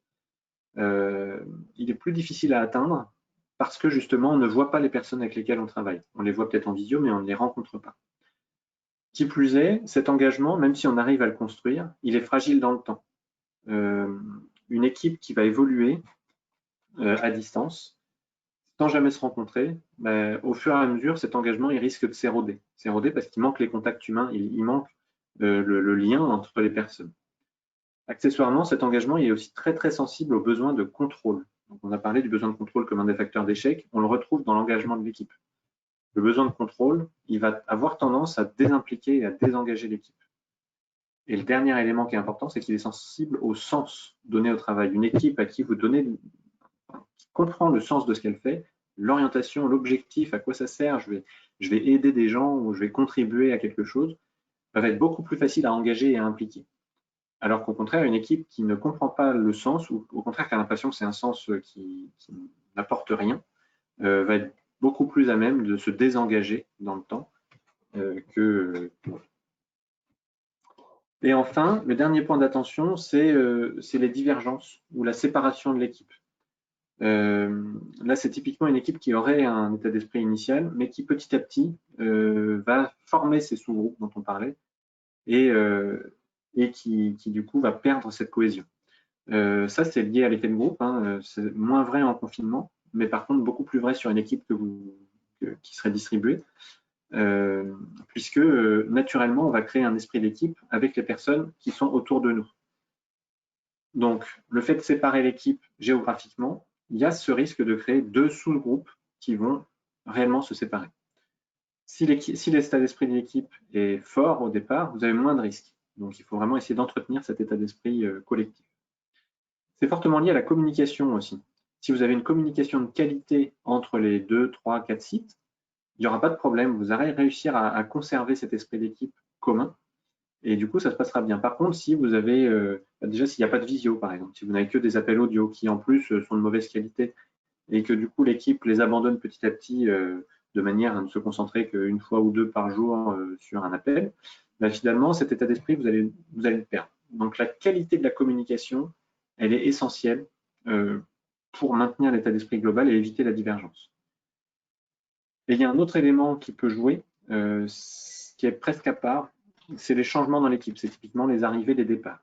Il est plus difficile à atteindre parce que justement, on ne voit pas les personnes avec lesquelles on travaille. On les voit peut-être en visio, mais on ne les rencontre pas. Qui plus est, cet engagement, même si on arrive à le construire, il est fragile dans le temps. Une équipe qui va évoluer à distance, sans jamais se rencontrer, au fur et à mesure, cet engagement, il risque de s'éroder. S'éroder parce qu'il manque les contacts humains, il manque le lien entre les personnes. Accessoirement, cet engagement il est aussi très, très sensible aux besoins de contrôle. Donc, on a parlé du besoin de contrôle comme un des facteurs d'échec. On le retrouve dans l'engagement de l'équipe. Le besoin de contrôle, il va avoir tendance à désimpliquer et à désengager l'équipe. Et le dernier élément qui est important, c'est qu'il est sensible au sens donné au travail. Une équipe à qui vous donnez, qui comprend le sens de ce qu'elle fait, l'orientation, l'objectif, à quoi ça sert, je vais aider des gens ou je vais contribuer à quelque chose, va être beaucoup plus facile à engager et à impliquer. Alors qu'au contraire, une équipe qui ne comprend pas le sens, ou au contraire qui a l'impression que c'est un sens qui n'apporte rien, va être beaucoup plus à même de se désengager dans le temps que... Et enfin, le dernier point d'attention, c'est les divergences ou la séparation de l'équipe. Là, c'est typiquement une équipe qui aurait un état d'esprit initial, mais qui petit à petit va former ces sous-groupes dont on parlait et qui du coup va perdre cette cohésion. Ça, c'est lié à l'effet de groupe. Hein. C'est moins vrai en confinement, mais par contre beaucoup plus vrai sur une équipe qui serait distribuée, puisque naturellement, on va créer un esprit d'équipe avec les personnes qui sont autour de nous. Donc, le fait de séparer l'équipe géographiquement, il y a ce risque de créer deux sous-groupes qui vont réellement se séparer. Si l'état d'esprit de l'équipe est fort au départ, vous avez moins de risques. Donc, il faut vraiment essayer d'entretenir cet état d'esprit collectif. C'est fortement lié à la communication aussi. Si vous avez une communication de qualité entre les 2, 3, 4 sites, il n'y aura pas de problème. Vous allez réussir à conserver cet esprit d'équipe commun et du coup, ça se passera bien. Par contre, si vous avez, déjà s'il n'y a pas de visio par exemple, si vous n'avez que des appels audio qui en plus sont de mauvaise qualité et que du coup l'équipe les abandonne petit à petit de manière à ne se concentrer qu'une fois ou deux par jour sur un appel, finalement cet état d'esprit, vous allez le perdre. Donc la qualité de la communication, elle est essentielle pour maintenir l'état d'esprit global et éviter la divergence. Et il y a un autre élément qui peut jouer, qui est presque à part, c'est les changements dans l'équipe, c'est typiquement les arrivées, les départs.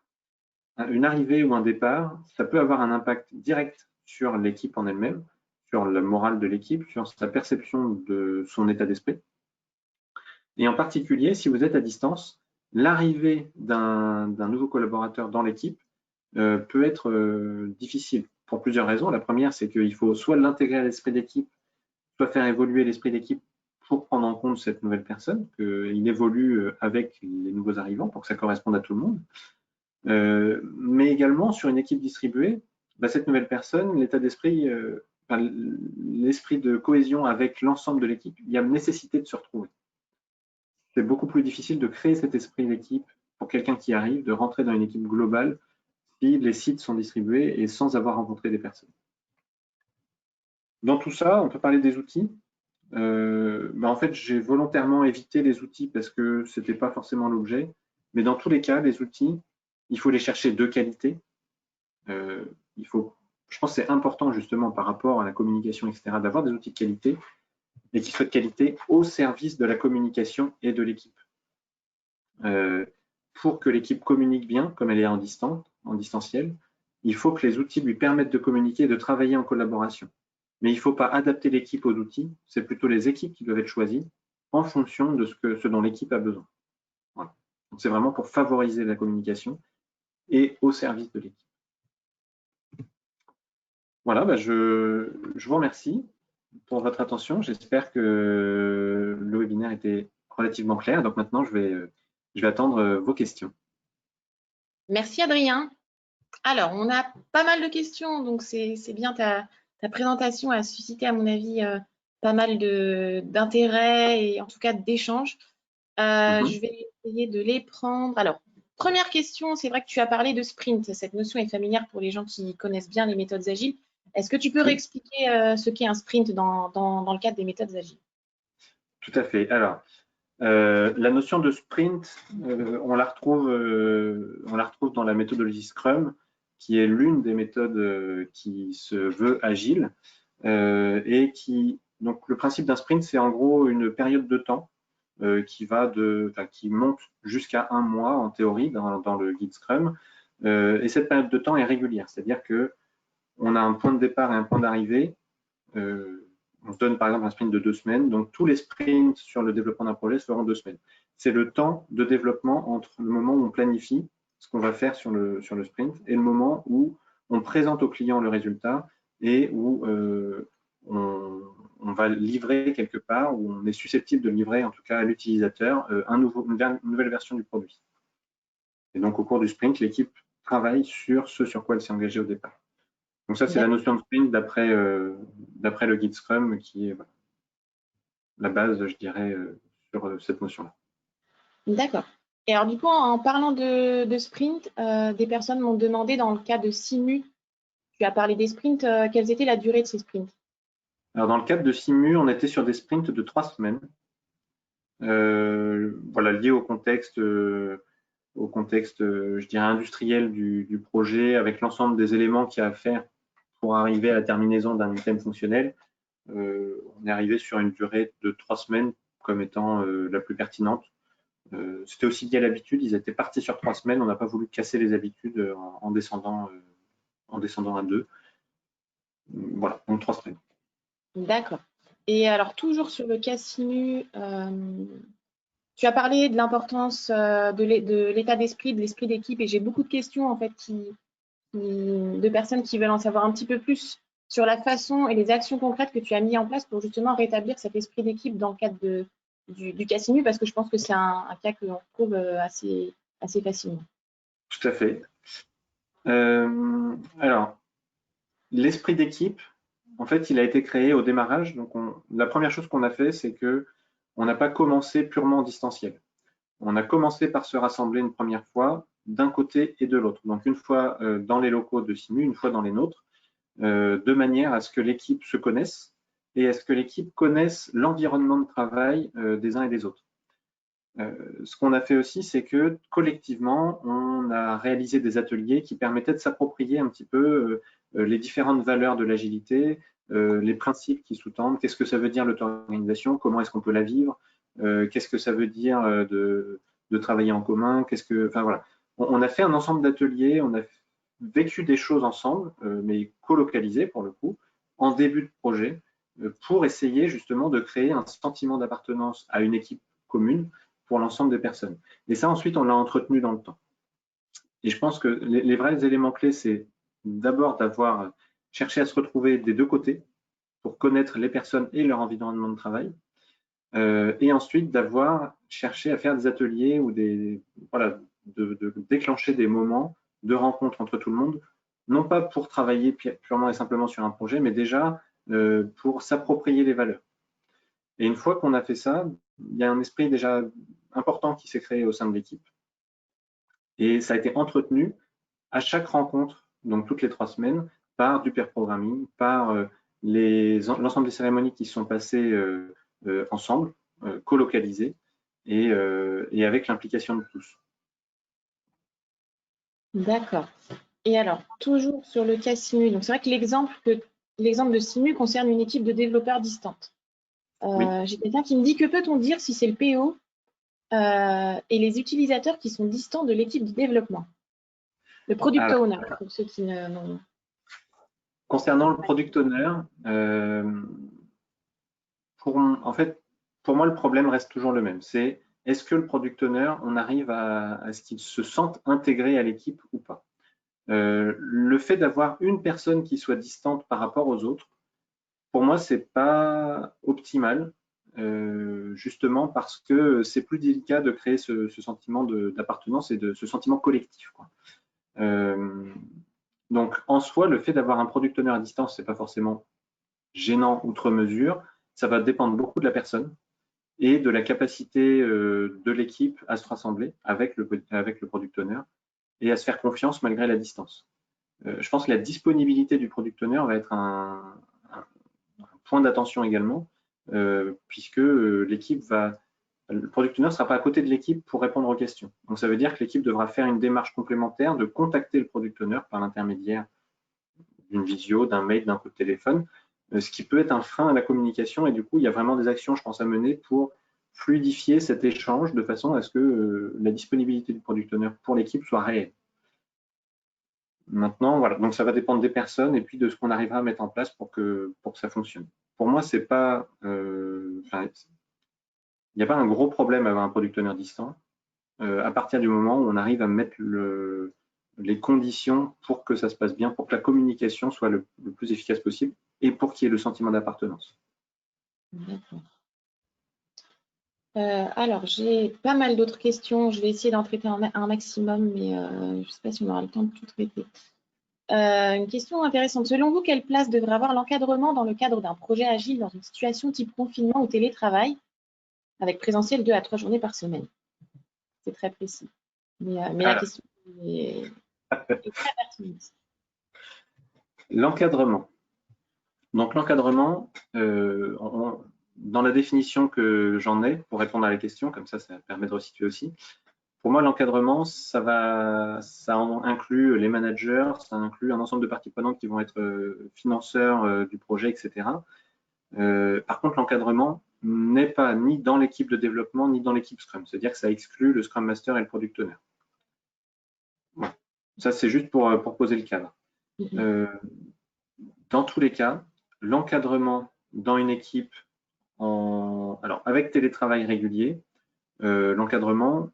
Une arrivée ou un départ, ça peut avoir un impact direct sur l'équipe en elle-même, sur le moral de l'équipe, sur sa perception de son état d'esprit. Et en particulier, si vous êtes à distance, l'arrivée d'un nouveau collaborateur dans l'équipe peut être difficile pour plusieurs raisons. La première, c'est qu'il faut soit l'intégrer à l'esprit d'équipe, soit faire évoluer l'esprit d'équipe pour prendre en compte cette nouvelle personne, qu'il évolue avec les nouveaux arrivants pour que ça corresponde à tout le monde. Mais également, sur une équipe distribuée, cette nouvelle personne, l'état d'esprit, l'esprit de cohésion avec l'ensemble de l'équipe, il y a nécessité de se retrouver. C'est beaucoup plus difficile de créer cet esprit d'équipe pour quelqu'un qui arrive, de rentrer dans une équipe globale si les sites sont distribués et sans avoir rencontré des personnes. Dans tout ça, on peut parler des outils. En fait, j'ai volontairement évité les outils parce que ce n'était pas forcément l'objet. Mais dans tous les cas, les outils, il faut les chercher de qualité. Je pense que c'est important justement par rapport à la communication, etc., d'avoir des outils de qualité et qui soient de qualité au service de la communication et de l'équipe. Pour que l'équipe communique bien, comme elle est en distanciel, il faut que les outils lui permettent de communiquer et de travailler en collaboration. Mais il ne faut pas adapter l'équipe aux outils, c'est plutôt les équipes qui doivent être choisies en fonction de ce dont l'équipe a besoin. Voilà. C'est vraiment pour favoriser la communication et au service de l'équipe. Voilà, je vous remercie pour votre attention. J'espère que le webinaire était relativement clair. Donc maintenant, je vais attendre vos questions. Merci Adrien. Alors, on a pas mal de questions, donc c'est bien, ta présentation a suscité à mon avis pas mal d'intérêt et en tout cas d'échanges. Je vais essayer de les prendre. Alors, première question, c'est vrai que tu as parlé de sprint. Cette notion est familière pour les gens qui connaissent bien les méthodes agiles. Est-ce que tu peux réexpliquer ce qu'est un sprint dans le cadre des méthodes agiles? Tout à fait. Alors, la notion de sprint, on la retrouve dans la méthodologie Scrum, qui est l'une des méthodes qui se veut agile et donc le principe d'un sprint, c'est en gros une période de temps qui monte jusqu'à 1 mois en théorie dans le guide Scrum. Et cette période de temps est régulière, c'est-à-dire que on a un point de départ et un point d'arrivée on se donne par exemple un sprint de 2 semaines, donc tous les sprints sur le développement d'un projet se feront 2 semaines. C'est le temps de développement entre le moment où on planifie ce qu'on va faire sur le sprint et le moment où on présente au client le résultat et où on va livrer quelque part, où on est susceptible de livrer en tout cas à l'utilisateur une nouvelle version du produit. Et donc au cours du sprint, l'équipe travaille sur ce sur quoi elle s'est engagée au départ. Donc ça, c'est la notion de sprint d'après le guide Scrum qui est voilà, la base, je dirais, sur cette notion-là. D'accord. Et alors, du coup, en parlant de sprint, des personnes m'ont demandé dans le cas de Simu, tu as parlé des sprints, quelles étaient la durée de ces sprints? Alors, dans le cadre de Simu, on était sur des sprints de 3 semaines, voilà, liés au contexte, je dirais, industriel du projet, avec l'ensemble des éléments qu'il y a à faire pour arriver à la terminaison d'un item fonctionnel. On est arrivé sur une durée de 3 semaines comme étant la plus pertinente. C'était aussi lié à l'habitude, ils étaient partis sur 3 semaines, on n'a pas voulu casser les habitudes en descendant à 2. Voilà, donc 3 semaines. D'accord. Et alors, toujours sur le cas Simu, tu as parlé de l'importance de l'état d'esprit, de l'esprit d'équipe, et j'ai beaucoup de questions en fait de personnes qui veulent en savoir un petit peu plus sur la façon et les actions concrètes que tu as mis en place pour justement rétablir cet esprit d'équipe dans le cadre du cas Simu, parce que je pense que c'est un cas que l'on trouve assez facilement. Tout à fait. Alors, l'esprit d'équipe, en fait, il a été créé au démarrage. Donc, la première chose qu'on a fait, c'est que on n'a pas commencé purement en distanciel. On a commencé par se rassembler une première fois d'un côté et de l'autre. Donc, une fois dans les locaux de Simu, une fois dans les nôtres, de manière à ce que l'équipe se connaisse et à ce que l'équipe connaisse l'environnement de travail des uns et des autres. Ce qu'on a fait aussi, c'est que collectivement, on a réalisé des ateliers qui permettaient de s'approprier un petit peu les différentes valeurs de l'agilité, les principes qui sous-tendent, qu'est-ce que ça veut dire l'auto-organisation, comment est-ce qu'on peut la vivre, qu'est-ce que ça veut dire de travailler en commun, enfin voilà. On a fait un ensemble d'ateliers, on a vécu des choses ensemble, mais colocalisées pour le coup, en début de projet, pour essayer justement de créer un sentiment d'appartenance à une équipe commune pour l'ensemble des personnes. Et ça, ensuite, on l'a entretenu dans le temps. Et je pense que les vrais éléments clés, c'est d'abord d'avoir cherché à se retrouver des deux côtés pour connaître les personnes et leur environnement de travail. Et ensuite, d'avoir cherché à faire des ateliers ou voilà, de déclencher des moments de rencontre entre tout le monde, non pas pour travailler purement et simplement sur un projet, mais déjà pour s'approprier les valeurs. Et une fois qu'on a fait ça, il y a un esprit déjà important qui s'est créé au sein de l'équipe. Et ça a été entretenu à chaque rencontre, donc toutes les 3 semaines, par du pair programming, par l'ensemble des cérémonies qui sont passées ensemble, colocalisées, et avec l'implication de tous. D'accord. Et alors, toujours sur le cas Simu, donc c'est vrai que l'exemple de Simu concerne une équipe de développeurs distante. Oui. J'ai quelqu'un qui me dit, que peut-on dire si c'est le PO et les utilisateurs qui sont distants de l'équipe de développement? Le product owner, pour ceux qui ne... Concernant le product owner, en fait, pour moi, le problème reste toujours le même. C'est est-ce que le product owner, on arrive à ce qu'il se sente intégré à l'équipe ou pas? Le fait d'avoir une personne qui soit distante par rapport aux autres, pour moi, c'est pas optimal, justement parce que c'est plus délicat de créer ce sentiment d'appartenance et de ce sentiment collectif, quoi. Donc, en soi, le fait d'avoir un product owner à distance, c'est pas forcément gênant outre mesure. Ça va dépendre beaucoup de la personne et de la capacité de l'équipe à se rassembler avec le product owner et à se faire confiance malgré la distance. Je pense que la disponibilité du product owner va être un point d'attention également, puisque le product owner ne sera pas à côté de l'équipe pour répondre aux questions. Donc ça veut dire que l'équipe devra faire une démarche complémentaire de contacter le product owner par l'intermédiaire d'une visio, d'un mail, d'un coup de téléphone, ce qui peut être un frein à la communication. Et du coup, il y a vraiment des actions, je pense, à mener pour fluidifier cet échange de façon à ce que la disponibilité du product owner pour l'équipe soit réelle. Maintenant, voilà, donc ça va dépendre des personnes et puis de ce qu'on arrivera à mettre en place pour que ça fonctionne. pour moi, c'est pas, il n'y a pas un gros problème à avoir un product owner distant à partir du moment où on arrive à mettre les conditions pour que ça se passe bien, pour que la communication soit le plus efficace possible et pour qu'il y ait le sentiment d'appartenance. D'accord. Alors, j'ai pas mal d'autres questions. Je vais essayer d'en traiter un maximum, mais je ne sais pas si on aura le temps de tout traiter. Une question intéressante. Selon vous, quelle place devrait avoir l'encadrement dans le cadre d'un projet agile dans une situation type confinement ou télétravail, avec présentiel 2 à 3 journées par semaine? C'est très précis. Mais la question est très pertinente. L'encadrement. Donc l'encadrement, dans la définition que j'en ai, pour répondre à la question, comme ça permet de resituer aussi, pour moi, l'encadrement, ça inclut les managers, ça inclut un ensemble de parties prenantes qui vont être financeurs du projet, etc. Par contre, l'encadrement n'est pas ni dans l'équipe de développement, ni dans l'équipe Scrum. C'est-à-dire que ça exclut le Scrum Master et le Product Owner. Voilà. Ça, c'est juste pour poser le cadre. Dans tous les cas, l'encadrement dans une équipe, alors avec télétravail régulier, l'encadrement,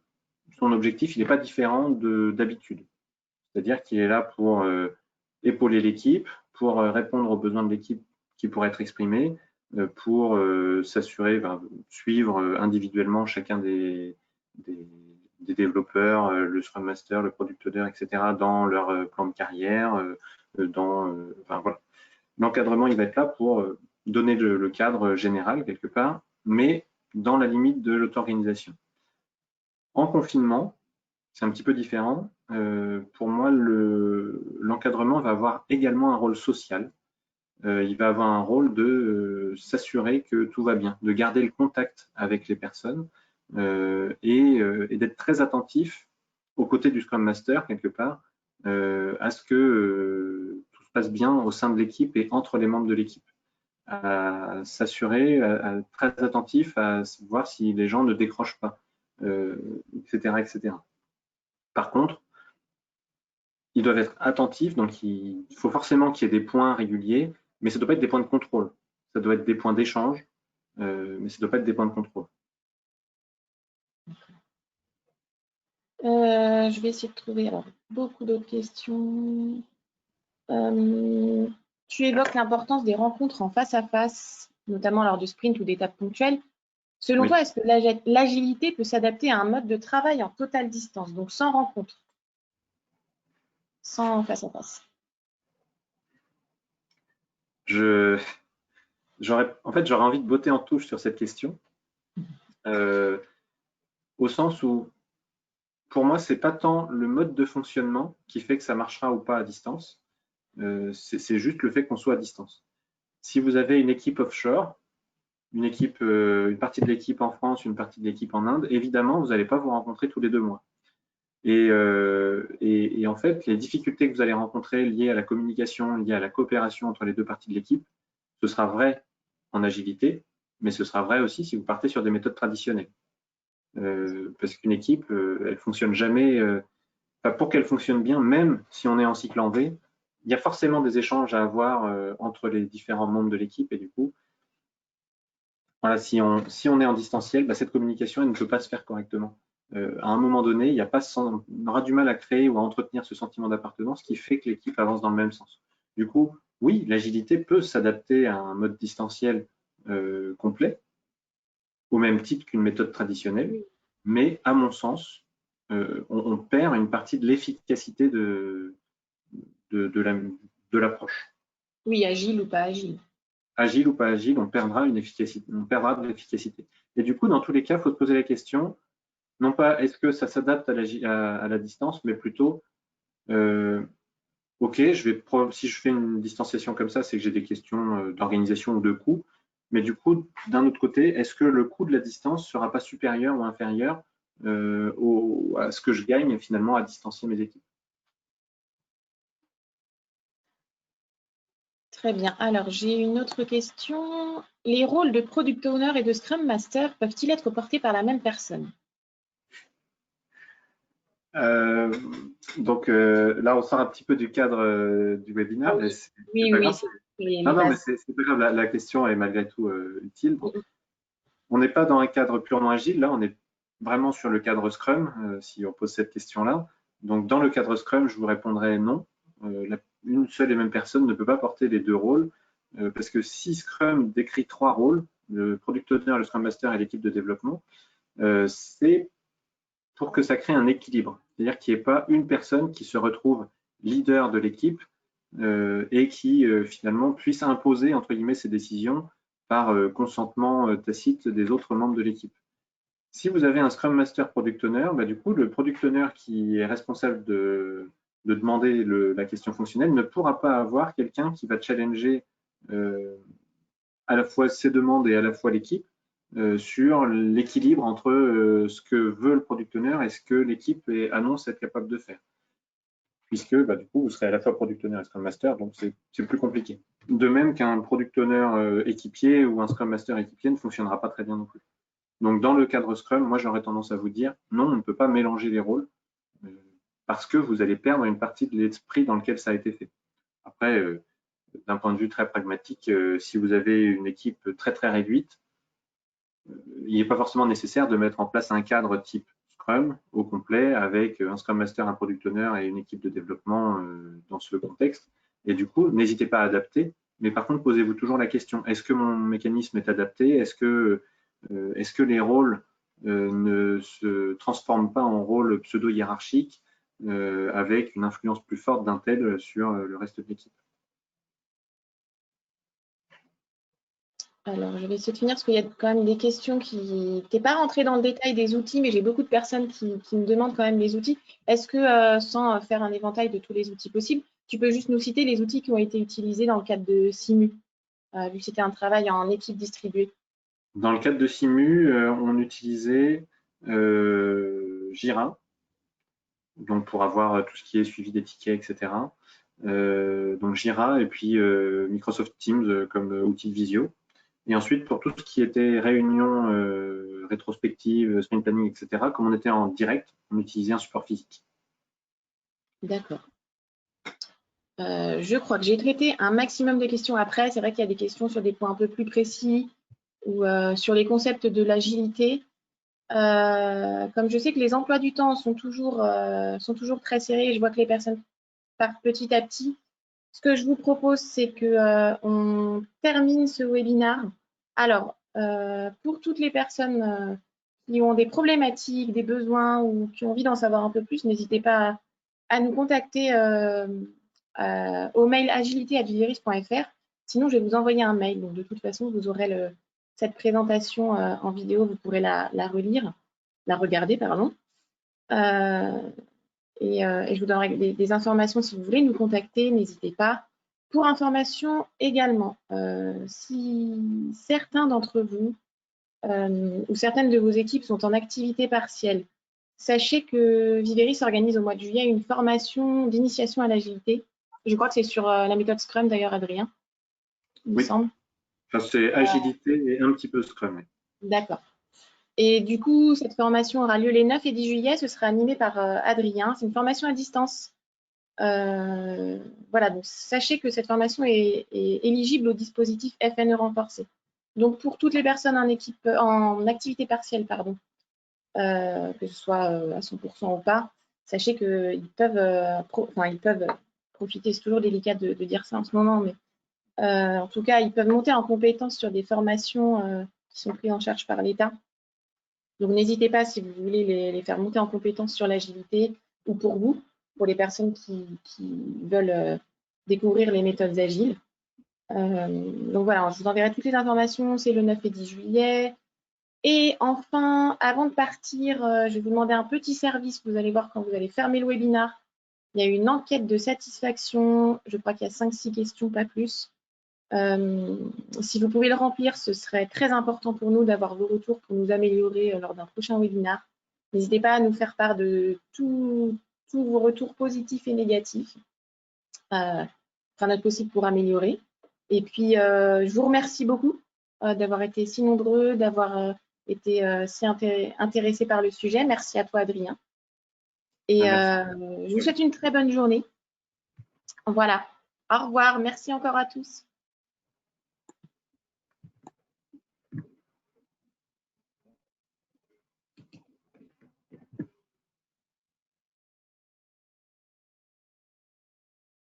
son objectif, il n'est pas différent d'habitude. C'est-à-dire qu'il est là pour épauler l'équipe, pour répondre aux besoins de l'équipe qui pourraient être exprimés, pour s'assurer, suivre individuellement chacun des développeurs, le Scrum Master, le Product Owner, etc., dans leur plan de carrière, voilà. L'encadrement, il va être là pour donner le cadre général quelque part, mais dans la limite de l'auto-organisation. En confinement, c'est un petit peu différent. Pour moi, l'encadrement va avoir également un rôle social. Il va avoir un rôle de s'assurer que tout va bien, de garder le contact avec les personnes et d'être très attentif aux côtés du Scrum Master, quelque part, à ce que tout se passe bien au sein de l'équipe et entre les membres de l'équipe. À s'assurer, à être très attentif à voir si les gens ne décrochent pas, etc., etc. Par contre, ils doivent être attentifs, donc il faut forcément qu'il y ait des points réguliers, mais ça ne doit pas être des points de contrôle. Ça doit être des points d'échange, mais ça ne doit pas être des points de contrôle. Je vais essayer de trouver beaucoup d'autres questions. Tu évoques l'importance des rencontres en face à face, notamment lors de sprints ou d'étapes ponctuelles. Selon Oui. toi, est-ce que l'agilité peut s'adapter à un mode de travail en totale distance, donc sans rencontre, sans face à face? J'aurais envie de botter en touche sur cette question, au sens où, pour moi, c'est pas tant le mode de fonctionnement qui fait que ça marchera ou pas à distance, c'est juste le fait qu'on soit à distance. Si vous avez une équipe offshore, une partie de l'équipe en France, une partie de l'équipe en Inde, évidemment, vous n'allez pas vous rencontrer tous les 2 mois. Et en fait, les difficultés que vous allez rencontrer liées à la communication, liées à la coopération entre les 2 parties de l'équipe, ce sera vrai en agilité, mais ce sera vrai aussi si vous partez sur des méthodes traditionnelles. Parce qu'une équipe, elle fonctionne jamais, pour qu'elle fonctionne bien, même si on est en cycle en V, il y a forcément des échanges à avoir entre les différents membres de l'équipe et du coup, voilà, si on est en distanciel, cette communication elle ne peut pas se faire correctement. À un moment donné, on aura du mal à créer ou à entretenir ce sentiment d'appartenance qui fait que l'équipe avance dans le même sens. Du coup, oui, l'agilité peut s'adapter à un mode distanciel complet, au même titre qu'une méthode traditionnelle, mais à mon sens, on perd une partie de l'efficacité de l'approche. Oui, agile ou pas agile. Agile ou pas agile, on perdra de l'efficacité. Et du coup, dans tous les cas, il faut se poser la question, non pas est-ce que ça s'adapte à la distance, mais plutôt, ok, si je fais une distanciation comme ça, c'est que j'ai des questions d'organisation ou de coût. Mais du coup, d'un autre côté, est-ce que le coût de la distance ne sera pas supérieur ou inférieur à ce que je gagne finalement à distancier mes équipes? Très bien. Alors, j'ai une autre question. Les rôles de Product Owner et de Scrum Master peuvent-ils être portés par la même personne? Donc là, on sort un petit peu du cadre du webinaire, Ah mais oui, c'est oui, pas oui, grave. c'est Non, les non, mais bases. c'est pas grave. La question est malgré tout utile. Donc, on n'est pas dans un cadre purement agile. Là, on est vraiment sur le cadre Scrum, si on pose cette question-là. Donc, dans le cadre Scrum, je vous répondrai non. Une seule et même personne ne peut pas porter les deux rôles, parce que si Scrum décrit trois rôles, le Product Owner, le Scrum Master et l'équipe de développement, c'est pour que ça crée un équilibre. C'est-à-dire qu'il n'y ait pas une personne qui se retrouve leader de l'équipe et qui finalement puisse imposer entre guillemets ses décisions par consentement tacite des autres membres de l'équipe. Si vous avez un Scrum Master Product Owner, bah, du coup, le Product Owner qui est responsable de demander la question fonctionnelle ne pourra pas avoir quelqu'un qui va challenger à la fois ses demandes et à la fois l'équipe sur l'équilibre entre ce que veut le Product Owner et ce que l'équipe annonce être capable de faire. Puisque bah, du coup, vous serez à la fois Product Owner et Scrum Master, donc c'est plus compliqué. De même qu'un Product Owner équipier ou un Scrum Master équipier ne fonctionnera pas très bien non plus. Donc, dans le cadre Scrum, moi, j'aurais tendance à vous dire, non, on ne peut pas mélanger les rôles parce que vous allez perdre une partie de l'esprit dans lequel ça a été fait. Après, d'un point de vue très pragmatique, si vous avez une équipe très, très réduite, il n'est pas forcément nécessaire de mettre en place un cadre type Scrum au complet avec un Scrum Master, un Product Owner et une équipe de développement dans ce contexte. Et du coup, n'hésitez pas à adapter, mais par contre, posez-vous toujours la question, est-ce que mon mécanisme est adapté? Est-ce que les rôles ne se transforment pas en rôles pseudo-hiérarchiques avec une influence plus forte d'un tel sur le reste de l'équipe? Alors, je vais essayer de finir parce qu'il y a quand même des questions qui... Tu n'es pas rentré dans le détail des outils, mais j'ai beaucoup de personnes qui me demandent quand même les outils. Est-ce que, sans faire un éventail de tous les outils possibles, tu peux juste nous citer les outils qui ont été utilisés dans le cadre de Simu, vu que c'était un travail en équipe distribuée? Dans le cadre de Simu, on utilisait Jira, donc pour avoir tout ce qui est suivi des tickets, etc. Donc Jira et puis Microsoft Teams comme outil de visio. Et ensuite, pour tout ce qui était réunion rétrospective, sprint planning, etc., comme on était en direct, on utilisait un support physique. D'accord. Je crois que j'ai traité un maximum de questions après. C'est vrai qu'il y a des questions sur des points un peu plus précis ou sur les concepts de l'agilité. Comme je sais que les emplois du temps sont toujours très serrés, je vois que les personnes partent petit à petit. Ce que je vous propose, c'est qu'on termine ce webinaire. Alors, pour toutes les personnes qui ont des problématiques, des besoins ou qui ont envie d'en savoir un peu plus, n'hésitez pas à nous contacter au mail agilité@viveris.fr. Sinon, je vais vous envoyer un mail. Donc, de toute façon, vous aurez cette présentation en vidéo, vous pourrez la relire, la regarder, pardon. Et je vous donnerai des informations si vous voulez nous contacter, n'hésitez pas. Pour information également, si certains d'entre vous ou certaines de vos équipes sont en activité partielle, sachez que Viveris organise au mois de juillet une formation d'initiation à l'agilité. Je crois que c'est sur la méthode Scrum d'ailleurs, Adrien, il me semble. Enfin, c'est agilité et un petit peu Scrum. D'accord. Et du coup, cette formation aura lieu les 9 et 10 juillet. Ce sera animé par Adrien. C'est une formation à distance. Voilà, donc sachez que cette formation est éligible au dispositif FNE renforcé. Donc pour toutes les personnes en activité partielle, pardon, que ce soit à 100% ou pas, sachez qu'ils peuvent, ils peuvent profiter, c'est toujours délicat de dire ça en ce moment, mais en tout cas, ils peuvent monter en compétence sur des formations qui sont prises en charge par l'État. Donc n'hésitez pas si vous voulez les faire monter en compétence sur l'agilité ou pour vous, pour les personnes qui veulent découvrir les méthodes agiles. Donc voilà, je vous enverrai toutes les informations, c'est le 9 et 10 juillet. Et enfin, avant de partir, je vais vous demander un petit service. Vous allez voir quand vous allez fermer le webinaire. Il y a une enquête de satisfaction. Je crois qu'il y a 5-6 questions, pas plus. Si vous pouvez le remplir, ce serait très important pour nous d'avoir vos retours pour nous améliorer lors d'un prochain webinaire. N'hésitez pas à nous faire part de tous vos retours positifs et négatifs. On fera notre possible pour améliorer. Et puis, je vous remercie beaucoup d'avoir été si nombreux, d'avoir été si intéressés par le sujet. Merci à toi, Adrien. Et Merci. je vous souhaite une très bonne journée. Voilà. Au revoir. Merci encore à tous.